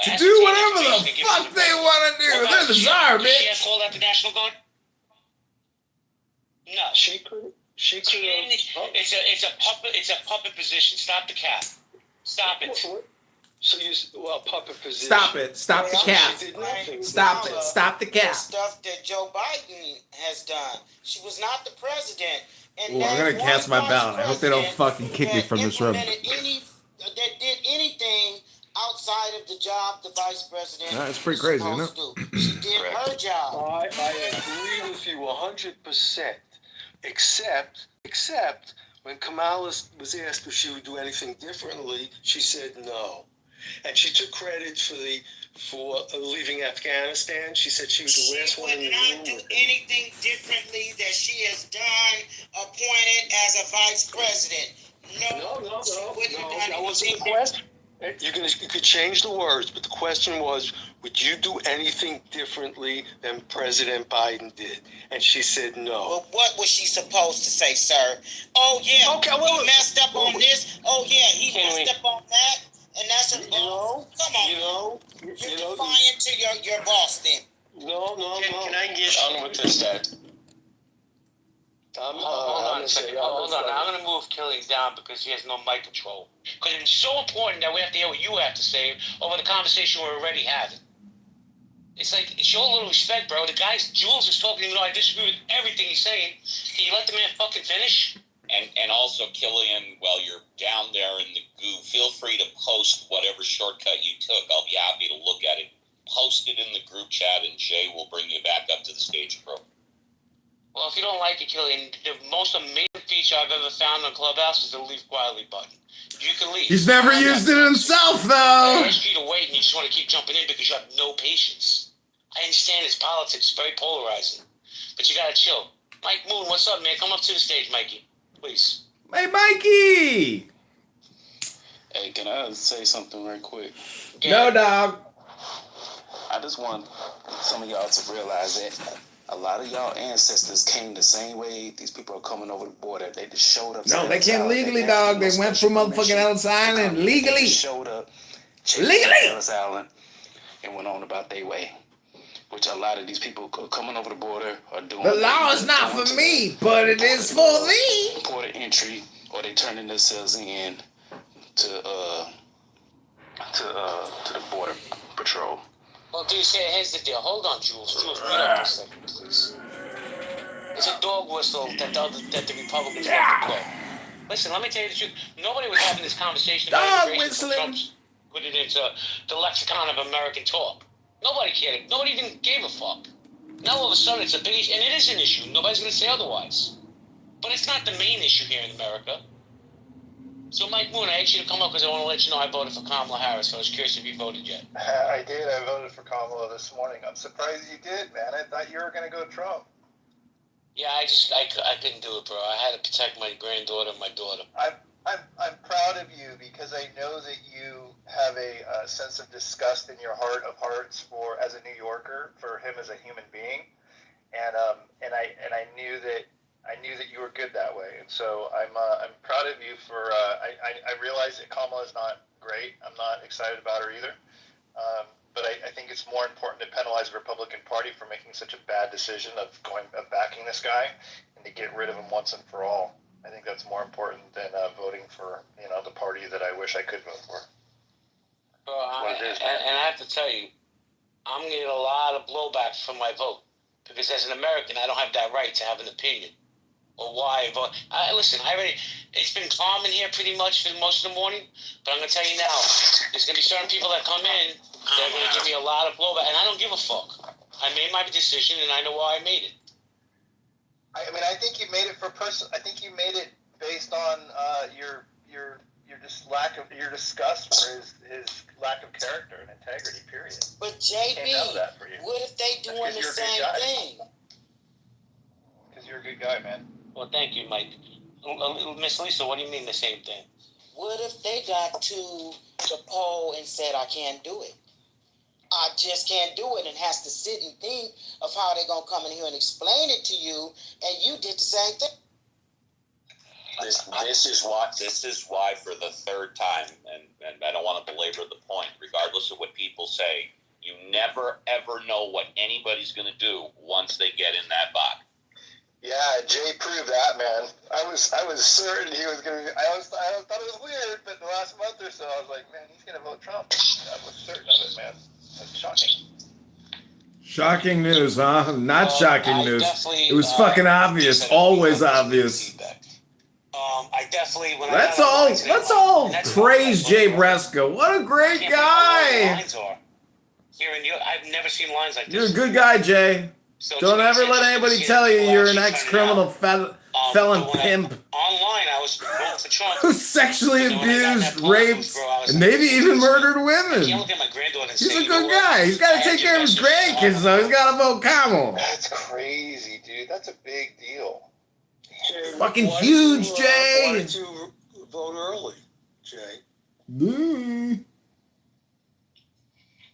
to do whatever the fuck they want to do? They're the czar, bitch. She has called out the National Guard? No. She could. It's a puppet position. Stop the cap. Stop it. So puppet position. Stop it. Stop the cap. Stop it. Stop the cap. Stuff that Joe Biden has done. She was not the president. And I'm gonna cast my ballot. I hope they don't fucking kick me from this room. That did anything outside of the job the vice president. That's pretty crazy, isn't it? She did her job. I agree with you 100%. Except when Kamala was asked if she would do anything differently, she said no, and she took credit for leaving Afghanistan. She said she was the last one in the room. She would not do anything differently that she has done, appointed as a vice president. No. That wasn't the question. You could change the words, but the question was, would you do anything differently than President Biden did? And she said no. Well, what was she supposed to say, sir? Oh, yeah, he messed up on this. Oh, yeah, he messed up on that. And that's a boss. Come on, you're defiant to your boss then. No. Can I get on with this, Dad? Hold on a second. Hold on. I'm going to move Killian down because he has no mic control. Because it's so important that we have to hear what you have to say over the conversation we're already having. It's like, show a little respect, bro. The guy, Jules is talking, even though I disagree with everything he's saying. Can you let the man fucking finish? And also, Killian, while you're down there in the goo, feel free to post whatever shortcut you took. I'll be happy to look at it. Post it in the group chat, and Jay will bring you back up to the stage, bro. Well, if you don't like it, Killian, the most amazing feature I've ever found on Clubhouse is the leave quietly button. You can leave. He's never used it himself, I though. asked you to wait, and you just want to keep jumping in because you have no patience. I understand it's politics, it's very polarizing, but you gotta chill. Mike Moon, what's up, man? Come up to the stage, Mikey, please. Hey, Mikey. Hey, can I say something real quick? Yeah. No, dog. I just want some of y'all to realize that a lot of y'all ancestors came the same way these people are coming over the border. They just showed up. No, they came legally, dog. They went from motherfucking Ellis Island legally. They showed up. Legally. Ellis Island and went on about their way. Which a lot of these people coming over the border are doing. The law is not for me, but it is for thee. Port of entry, or they turning themselves in to the border patrol. Well, dude, here's the deal. Hold on, Jules. Jules, wait up a second, please. It's a dog whistle that the Republicans want to play. Listen, let me tell you the truth. Nobody was having this conversation about immigration until Trump put it into the lexicon of American talk. Nobody cared. Nobody even gave a fuck. Now all of a sudden it's a big issue, and it is an issue. Nobody's going to say otherwise. But it's not the main issue here in America. So, Mike Moon, I asked you to come up because I want to let you know I voted for Kamala Harris. So I was curious if you voted yet. I did. I voted for Kamala this morning. I'm surprised you did, man. I thought you were going to go Trump. Yeah, I couldn't do it, bro. I had to protect my granddaughter and my daughter. I'm proud of you because I know that you have a sense of disgust in your heart of hearts for, as a New Yorker, for him as a human being, and I knew that you were good that way, and so I'm proud of you for. I realize that Kamala is not great. I'm not excited about her either, but I think it's more important to penalize the Republican Party for making such a bad decision of backing this guy and to get rid of him once and for all. I think that's more important than voting for the party that I wish I could vote for. And I have to tell you, I'm going to get a lot of blowback from my vote because as an American, I don't have that right to have an opinion or why I vote. It's been calm in here pretty much for most of the morning, but I'm going to tell you now, there's going to be certain people that come in that are going to give me a lot of blowback, and I don't give a fuck. I made my decision, and I know why I made it. I mean, I think you made it I think you made it based on your your disgust for his lack of character and integrity. Period. But JB, what if they doing the same thing? Because you're a good guy, man. Well, thank you, Mike. Miss Lisa, what do you mean the same thing? What if they got to the poll and said, I can't do it? I just can't do it, and has to sit and think of how they're going to come in here and explain it to you, and you did the same thing. This is why for the third time, and I don't want to belabor the point, regardless of what people say, you never ever know what anybody's going to do once they get in that box. Yeah, Jay proved that, man. I was certain he was going to. I thought it was weird, but the last month or so, I was like, man, he's going to vote Trump. I was certain of it, man. That's shocking. Shocking news, huh? Not shocking news. It was fucking obvious. Always obvious. I definitely. Let's all praise Jay Bresco. What a great guy. I've never seen lines like this. You're a good guy, Jay. Don't ever let anybody tell you you're an ex-criminal felon pimp. Online, I was voting for Trump. Who sexually abused, raped, and maybe even murdered women. He's a good guy. He's got to take care of his grandkids, though. He's got to vote Kamala. That's crazy, dude. That's a big deal. Fucking huge, Jay. Why did you vote early, Jay?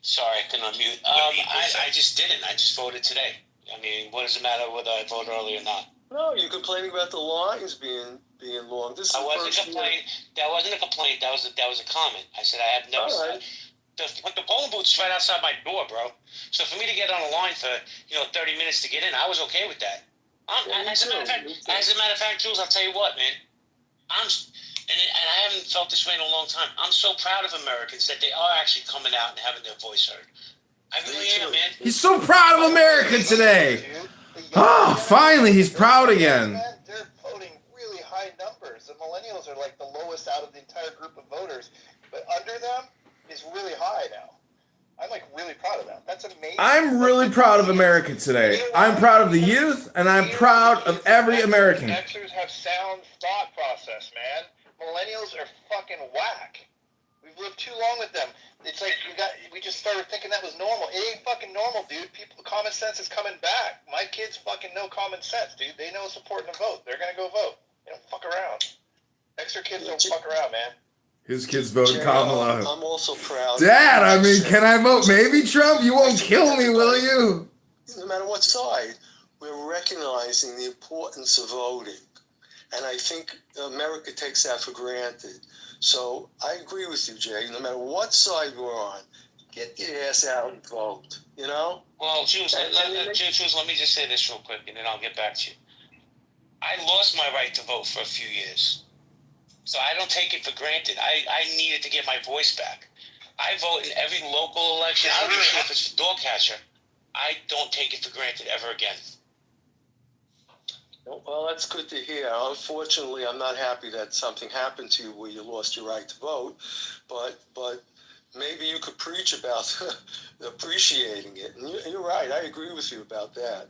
Sorry, I couldn't unmute. I just didn't. I just voted today. I mean, what does it matter whether I vote early or not? No, you're complaining about the lines being long. This is I wasn't complaining. That wasn't a complaint. That was a comment. I said I have never. All right. The polling booth's right outside my door, bro. So for me to get on a line for 30 minutes to get in, I was okay with that. As a matter of fact, Jules, I'll tell you what, man. And I haven't felt this way in a long time. I'm so proud of Americans that they are actually coming out and having their voice heard. I really am, man. He's so proud of America today. Ah, finally, he's proud again. They're voting really high numbers. The millennials are like the lowest out of the entire group of voters, but under them is really high now. I'm like really proud of them. That's amazing. I'm really proud of America today. I'm proud of the youth, and I'm proud of every American. Xers have sound thought process, man. Millennials are fucking whack. We've lived too long with them. It's like we just started thinking that was normal. It ain't fucking normal, dude. Common sense is coming back. My kids fucking know common sense, dude. They know it's important to vote. They're gonna go vote. They don't fuck around. Extra kids don't fuck around, man. His kids voted Kamala. I'm also proud. Dad, I mean, can I vote maybe Trump? You won't kill me, will you? No matter what side, we're recognizing the importance of voting. And I think America takes that for granted. So I agree with you, Jay. No matter what side we're on, get your ass out and vote. You know? Well, Jules, let me just say this real quick, and then I'll get back to you. I lost my right to vote for a few years. So I don't take it for granted. I needed to get my voice back. I vote in every local election. I don't care if it's a dog catcher. I don't take it for granted ever again. Well, that's good to hear. Unfortunately, I'm not happy that something happened to you where you lost your right to vote, but maybe you could preach about appreciating it. And you're right. I agree with you about that.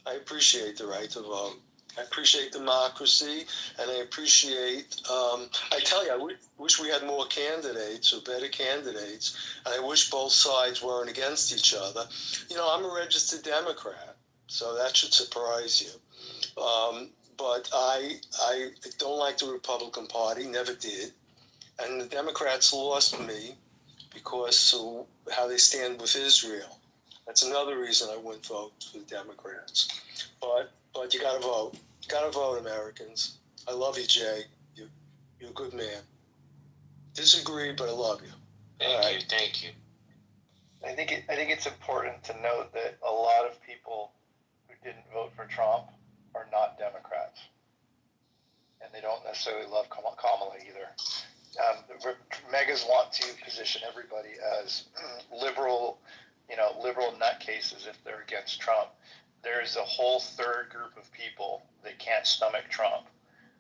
I appreciate the right to vote. I appreciate democracy, and I appreciate, I tell you, I wish we had more candidates or better candidates, and I wish both sides weren't against each other. You know, I'm a registered Democrat, so that should surprise you. But I don't like the Republican Party, never did. And the Democrats lost me because of how they stand with Israel. That's another reason I wouldn't vote for the Democrats. But you gotta vote. You gotta vote, Americans. I love you, Jay. You're a good man. Disagree, but I love you. Thank you. I think it's important to note that a lot of people who didn't vote for Trump are not Democrats, and they don't necessarily love Kamala either. Megas want to position everybody as liberal nutcases if they're against Trump. There's a whole third group of people that can't stomach Trump,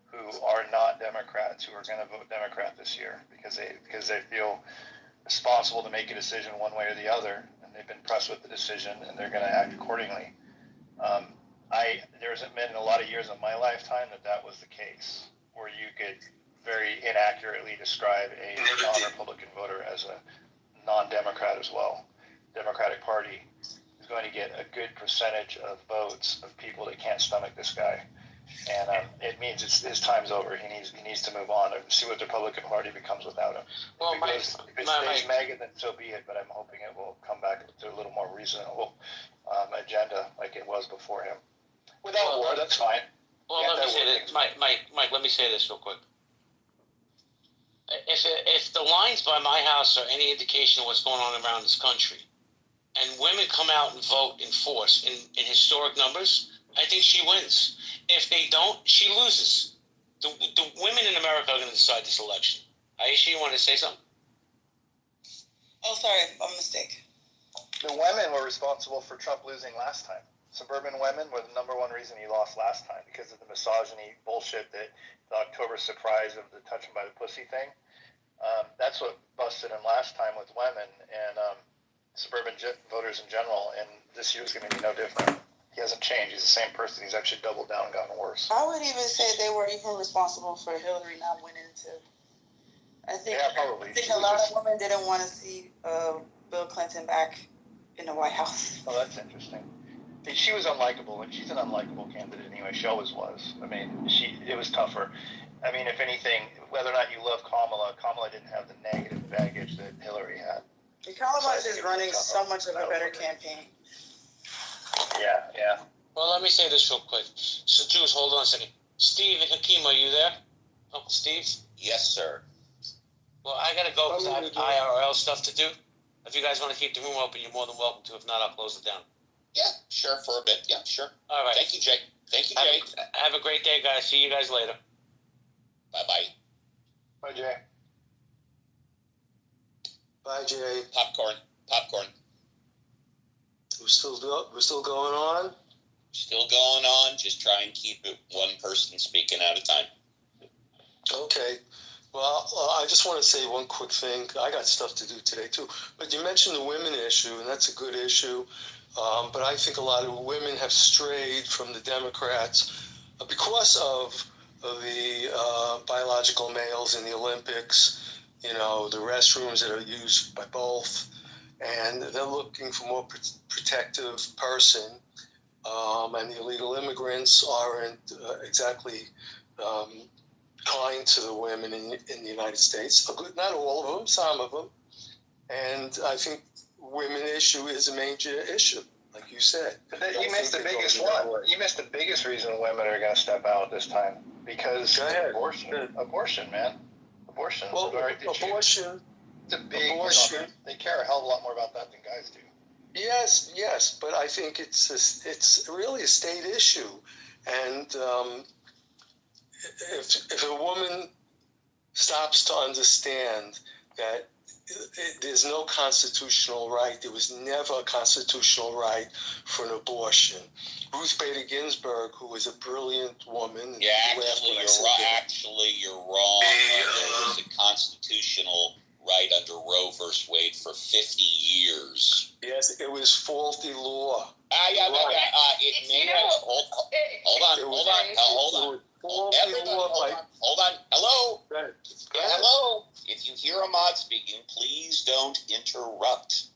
who are not Democrats, who are going to vote Democrat this year because they feel responsible to make a decision one way or the other, and they've been pressed with the decision, and they're going to act accordingly. There's been a lot of years of my lifetime that was the case, where you could very inaccurately describe a non-Republican voter as a non-Democrat as well. Democratic Party is going to get a good percentage of votes of people that can't stomach this guy, and it means his time's over. He needs to move on and see what the Republican Party becomes without him. Well, if it stays MAGA, then so be it. But I'm hoping it will come back to a little more reasonable agenda like it was before him. Without war, that's fine. Well, let me say this, Mike. Let me say this real quick. If the lines by my house are any indication of what's going on around this country, and women come out and vote in force in historic numbers, I think she wins. If they don't, she loses. The women in America are going to decide this election. Aisha, you want to say something? Oh, sorry, a mistake. The women were responsible for Trump losing last time. Suburban women were the number one reason he lost last time, because of the misogyny bullshit that the October surprise of the touch him by the pussy thing. That's what busted him last time with women and suburban voters in general, and this year's going to be no different. He hasn't changed. He's the same person. He's actually doubled down and gotten worse. I would even say they were even responsible for Hillary not winning too. I think a lot of women didn't want to see Bill Clinton back in the White House. Oh, that's interesting. She was unlikable, and she's an unlikable candidate anyway. She always was. I mean, it was tougher. I mean, if anything, whether or not you love Kamala didn't have the negative baggage that Hillary had. And Kamala is running so much of a better campaign. Yeah. Well, let me say this real quick. So, Jules, hold on a second. Steve and Hakeem, are you there? Uncle Steve? Yes, sir. Well, I gotta go because I have IRL stuff to do. If you guys want to keep the room open, you're more than welcome to. If not, I'll close it down. Yeah, sure, for a bit. Yeah, sure. All right. Thank you, Jake. Thank you, Jake. Have a great day, guys. See you guys later. Bye-bye. Bye, Jay. Bye, Jay. Popcorn. We're still going on. Still going on. Just try and keep it one person speaking at a time. Okay. Well, I just want to say one quick thing. I got stuff to do today, too. But you mentioned the women issue, and that's a good issue. But I think a lot of women have strayed from the Democrats because of the biological males in the Olympics, you know, the restrooms that are used by both. And they're looking for more protective person. And the illegal immigrants aren't exactly kind to the women in the United States. Not all of them, some of them. And I think women issue is a major issue, like you said. You missed the biggest one. You missed the biggest reason women are going to step out this time. Because abortion, man. Abortion. Well, abortion. It's a big abortion. They care a hell of a lot more about that than guys do. Yes, but I think it's really a state issue. And if a woman stops to understand that there's no constitutional right, there was never a constitutional right for an abortion. Ruth Bader Ginsburg, who was a brilliant woman. Yeah, actually, you're wrong. There was a constitutional right under Roe versus Wade for 50 years. Yes, it was faulty law. Hold on. Hello. Hello. If you hear a mod speaking, please don't interrupt.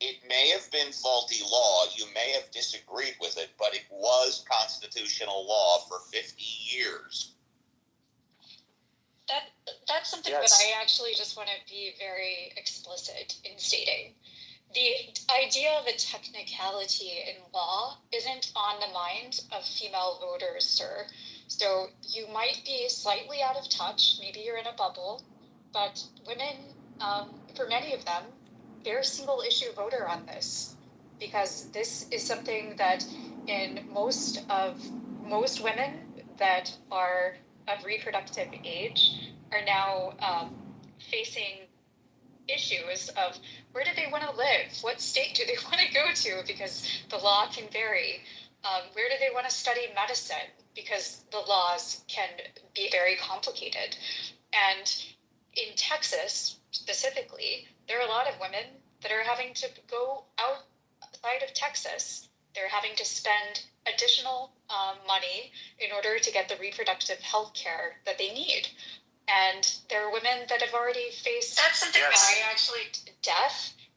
It may have been faulty law. You may have disagreed with it, but it was constitutional law for 50 years. That's something that I actually just want to be very explicit in stating. The idea of a technicality in law isn't on the mind of female voters, sir. So you might be slightly out of touch, maybe you're in a bubble, but women, for many of them, they're a single issue voter on this, because this is something that in most women that are of reproductive age are now facing issues of where do they want to live? What state do they want to go to? Because the law can vary. Where do they want to study medicine? Because the laws can be very complicated. And in Texas, specifically, there are a lot of women that are having to go outside of Texas. They're having to spend additional money in order to get the reproductive health care that they need. And there are women that have already faced death.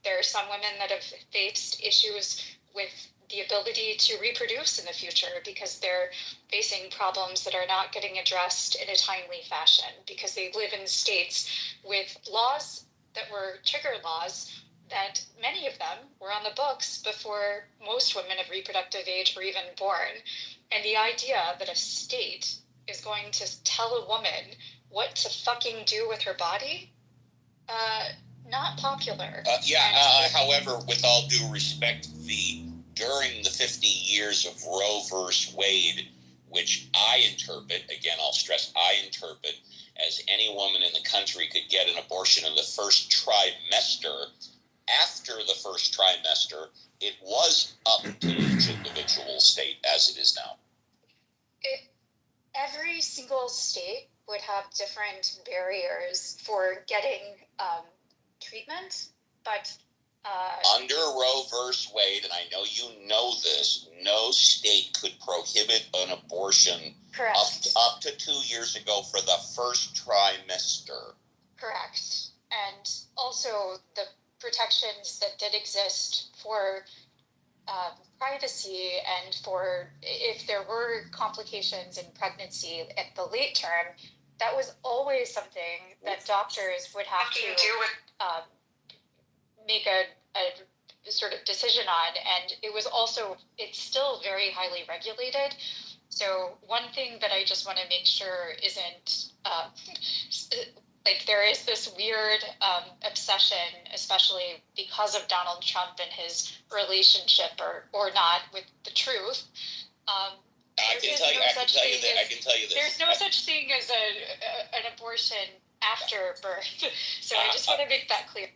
There are some women that have faced issues with the ability to reproduce in the future because they're facing problems that are not getting addressed in a timely fashion because they live in states with laws that were trigger laws that many of them were on the books before most women of reproductive age were even born. And the idea that a state is going to tell a woman what to fucking do with her body, not popular. However, with all due respect, during the 50 years of Roe versus Wade, which I interpret, again, I'll stress, I interpret as any woman in the country could get an abortion in the first trimester. After the first trimester, it was up to each individual state as it is now. Every single state would have different barriers for getting treatment, but under Roe versus Wade, and I know you know this, no state could prohibit an abortion up to 2 years ago for the first trimester. Correct. And also the protections that did exist for privacy and for if there were complications in pregnancy at the late term, that was always something that doctors would have to make a sort of decision on, and it's still very highly regulated. So one thing that I just want to make sure isn't like there is this weird obsession, especially because of Donald Trump and his relationship or not with the truth. I can tell you this. There's no such thing as an abortion after birth. So I just want to make that clear.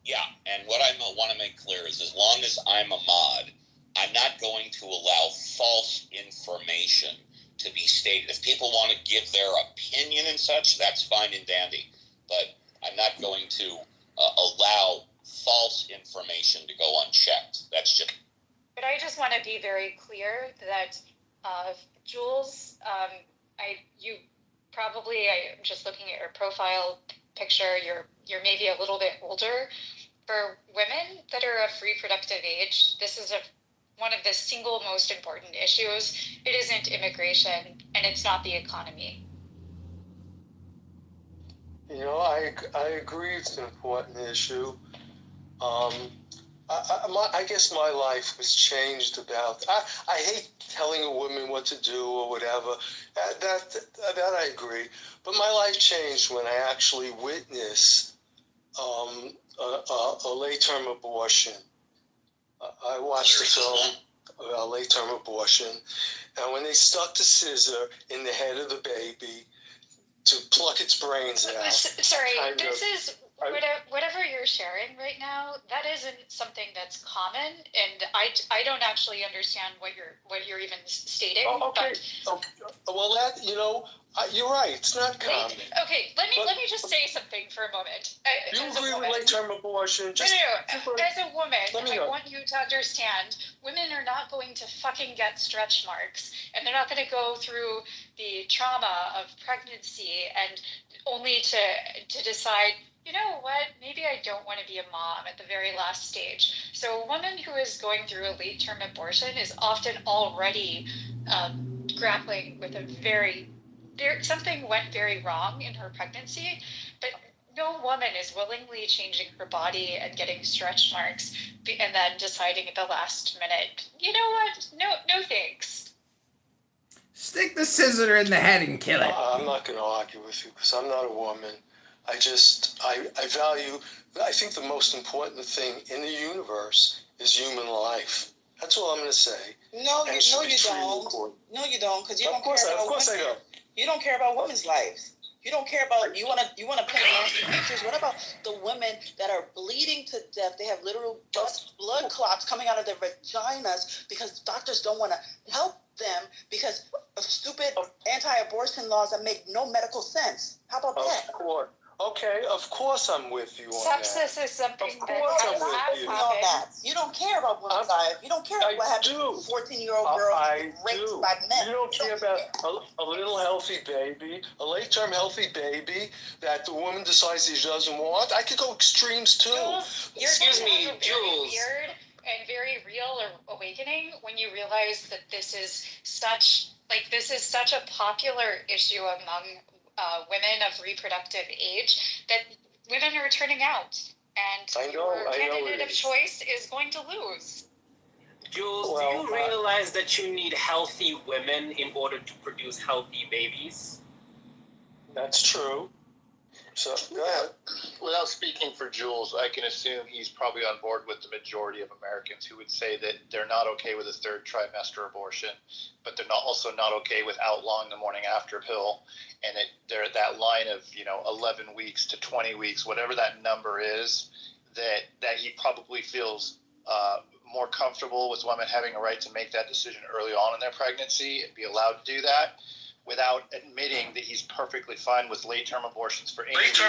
Yeah, and what I want to make clear is as long as I'm a mod, I'm not going to allow false information to be stated. If people want to give their opinion and such, that's fine and dandy. But I'm not going to allow false information to go unchecked. That's just... But I just want to be very clear that Jules, I'm just looking at your profile picture, you're maybe a little bit older. For women that are of reproductive age, this is one of the single most important issues. It isn't immigration, and it's not the economy. You know, I agree it's an important issue. I guess my life was changed about. I hate telling a woman what to do or whatever. That I agree. But my life changed when I actually witnessed a late-term abortion. I watched the film about late-term abortion, and when they stuck the scissor in the head of the baby to pluck its brains out. Sorry, whatever you're sharing right now, that isn't something that's common, and I don't actually understand what you're even stating. Okay. Well, that you're right. It's not common. Okay, let me just say something for a moment. You agree with late-term abortion? No. As a woman, I want you to understand, women are not going to fucking get stretch marks, and they're not going to go through the trauma of pregnancy and only to decide, you know what, maybe I don't want to be a mom at the very last stage. So a woman who is going through a late-term abortion is often already grappling with something went very wrong in her pregnancy, but no woman is willingly changing her body and getting stretch marks and then deciding at the last minute, you know what, no thanks. Stick the scissor in the head and kill it. I'm not going to argue with you because I'm not a woman. I value, I think the most important thing in the universe is human life. That's all I'm going to say. No, you don't. No, you don't, because you don't care about women. Of course I don't. You don't care about women's lives. You don't care about, you want to paint nasty pictures. What about the women that are bleeding to death? They have literal blood clots coming out of their vaginas because doctors don't want to help them because of stupid anti-abortion laws that make no medical sense. How about that? Okay, of course I'm with you on that. Sepsis is something that has happened. You don't care about women's lives. You don't care about what happened to a 14-year-old girl raped by men. You don't care about a little healthy baby, a late-term healthy baby that the woman decides she doesn't want. I could go extremes too. Excuse me, Jules. Weird and very real awakening when you realize that this is such a popular issue among women of reproductive age that women are turning out, and your candidate of choice is going to lose. Jules, do you realize that you need healthy women in order to produce healthy babies? That's true. So, go ahead. Without speaking for Jules, I can assume he's probably on board with the majority of Americans who would say that they're not okay with a third trimester abortion, but they're also not okay with outlawing the morning after pill, and that they're at that line of 11 weeks to 20 weeks, whatever that number is, that he probably feels more comfortable with women having a right to make that decision early on in their pregnancy and be allowed to do that, without admitting that he's perfectly fine with late-term abortions for any reason,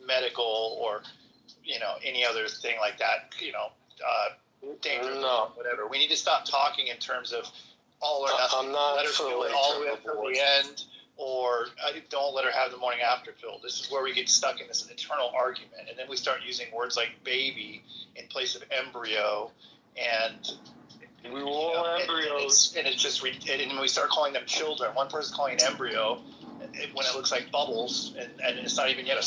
medical or any other thing like that. Danger, whatever. We need to stop talking in terms of all or nothing. I'm not let her do it all the way up to the end, or don't let her have the morning after pill. This is where we get stuck in this eternal argument, and then we start using words like baby in place of embryo, and we were all embryos. And it's just, and when we start calling them children, one person's calling an embryo when it looks like bubbles, and it's not even yet a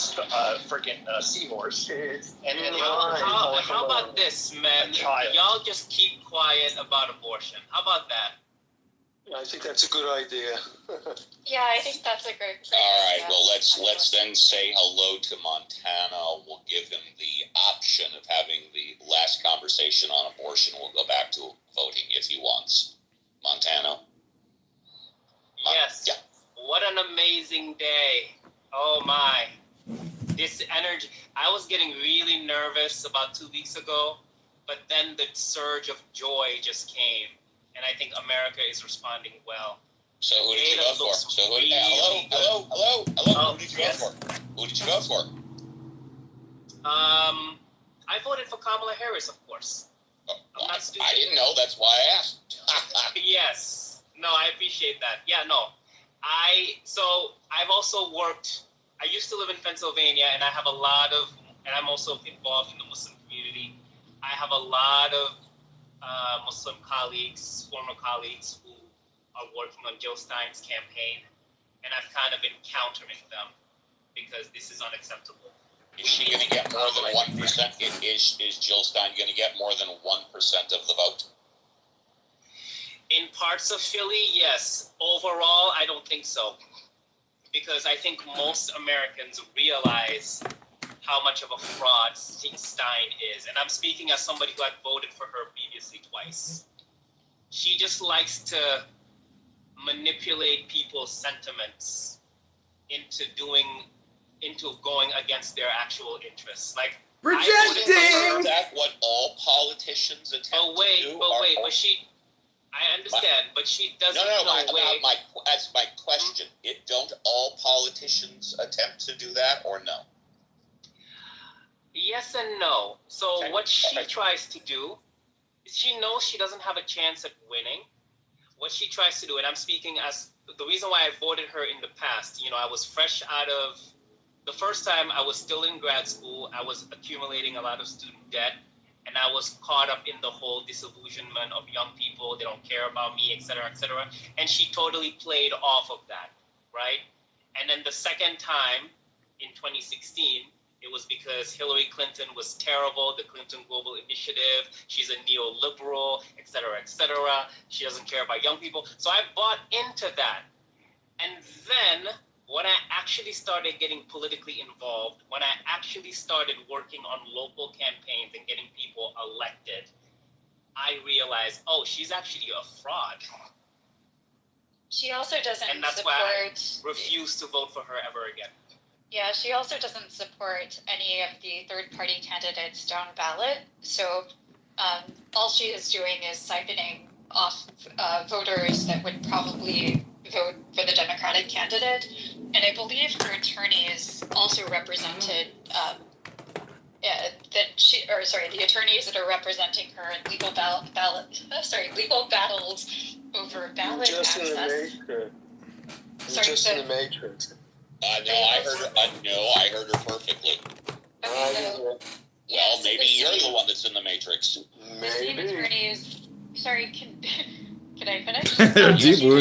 freaking seahorse. And then How about this, man? Y'all just keep quiet about abortion. How about that? I think that's a good idea. Yeah, I think that's a great. All right. Well, let's then say hello to Montana. We'll give him the option of having the last conversation on abortion. We'll go back to voting if he wants. Montana. Yes. Yeah. What an amazing day. Oh my. This energy. I was getting really nervous about 2 weeks ago, but then the surge of joy just came. And I think America is responding well. So who did you vote for? So who? Hello. Who did you vote for? Who did you vote for? I voted for Kamala Harris, of course. I'm not stupid. I didn't know. That's why I asked. Yes. No, I appreciate that. Yeah, no. I've also worked. I used to live in Pennsylvania, and I have a lot of, and I'm also involved in the Muslim community. I have a lot of Muslim colleagues, former colleagues who are working on Jill Stein's campaign, and I've kind of been countering them because this is unacceptable. Is she going to get more than 1%? Is Jill Stein going to get more than 1% of the vote? In parts of Philly, yes. Overall, I don't think so, because I think most Americans realize how much of a fraud Stein is. And I'm speaking as somebody who had voted for her previously twice. She just likes to manipulate people's sentiments into going against their actual interests. Like Projecting! Is that what all politicians attempt to do? But she... I understand, but she doesn't That's my question. Don't all politicians attempt to do that, or no? Yes and no. So what she tries to do is she knows she doesn't have a chance at winning. What she tries to do, and I'm speaking as the reason why I voted her in the past, I was fresh out of the first time I was still in grad school. I was accumulating a lot of student debt, and I was caught up in the whole disillusionment of young people. They don't care about me, et cetera, et cetera. And she totally played off of that, right? And then the second time in 2016, it was because Hillary Clinton was terrible, the Clinton Global Initiative, she's a neoliberal, et cetera, et cetera. She doesn't care about young people. So I bought into that. And then when I actually started getting politically involved, when I actually started working on local campaigns and getting people elected, I realized, she's actually a fraud. She also doesn't and that's support... why I refuse to vote for her ever again. Yeah, she also doesn't support any of the third-party candidates down ballot. So all she is doing is siphoning off voters that would probably vote for the Democratic candidate. And I believe her attorneys also represented the attorneys that are representing her in legal legal battles over ballot Just access. in the matrix. Just in the matrix. No, I heard her perfectly. Well, maybe you're the one that's in the matrix. Maybe. Attorneys. Sorry, can I finish? Deep wound.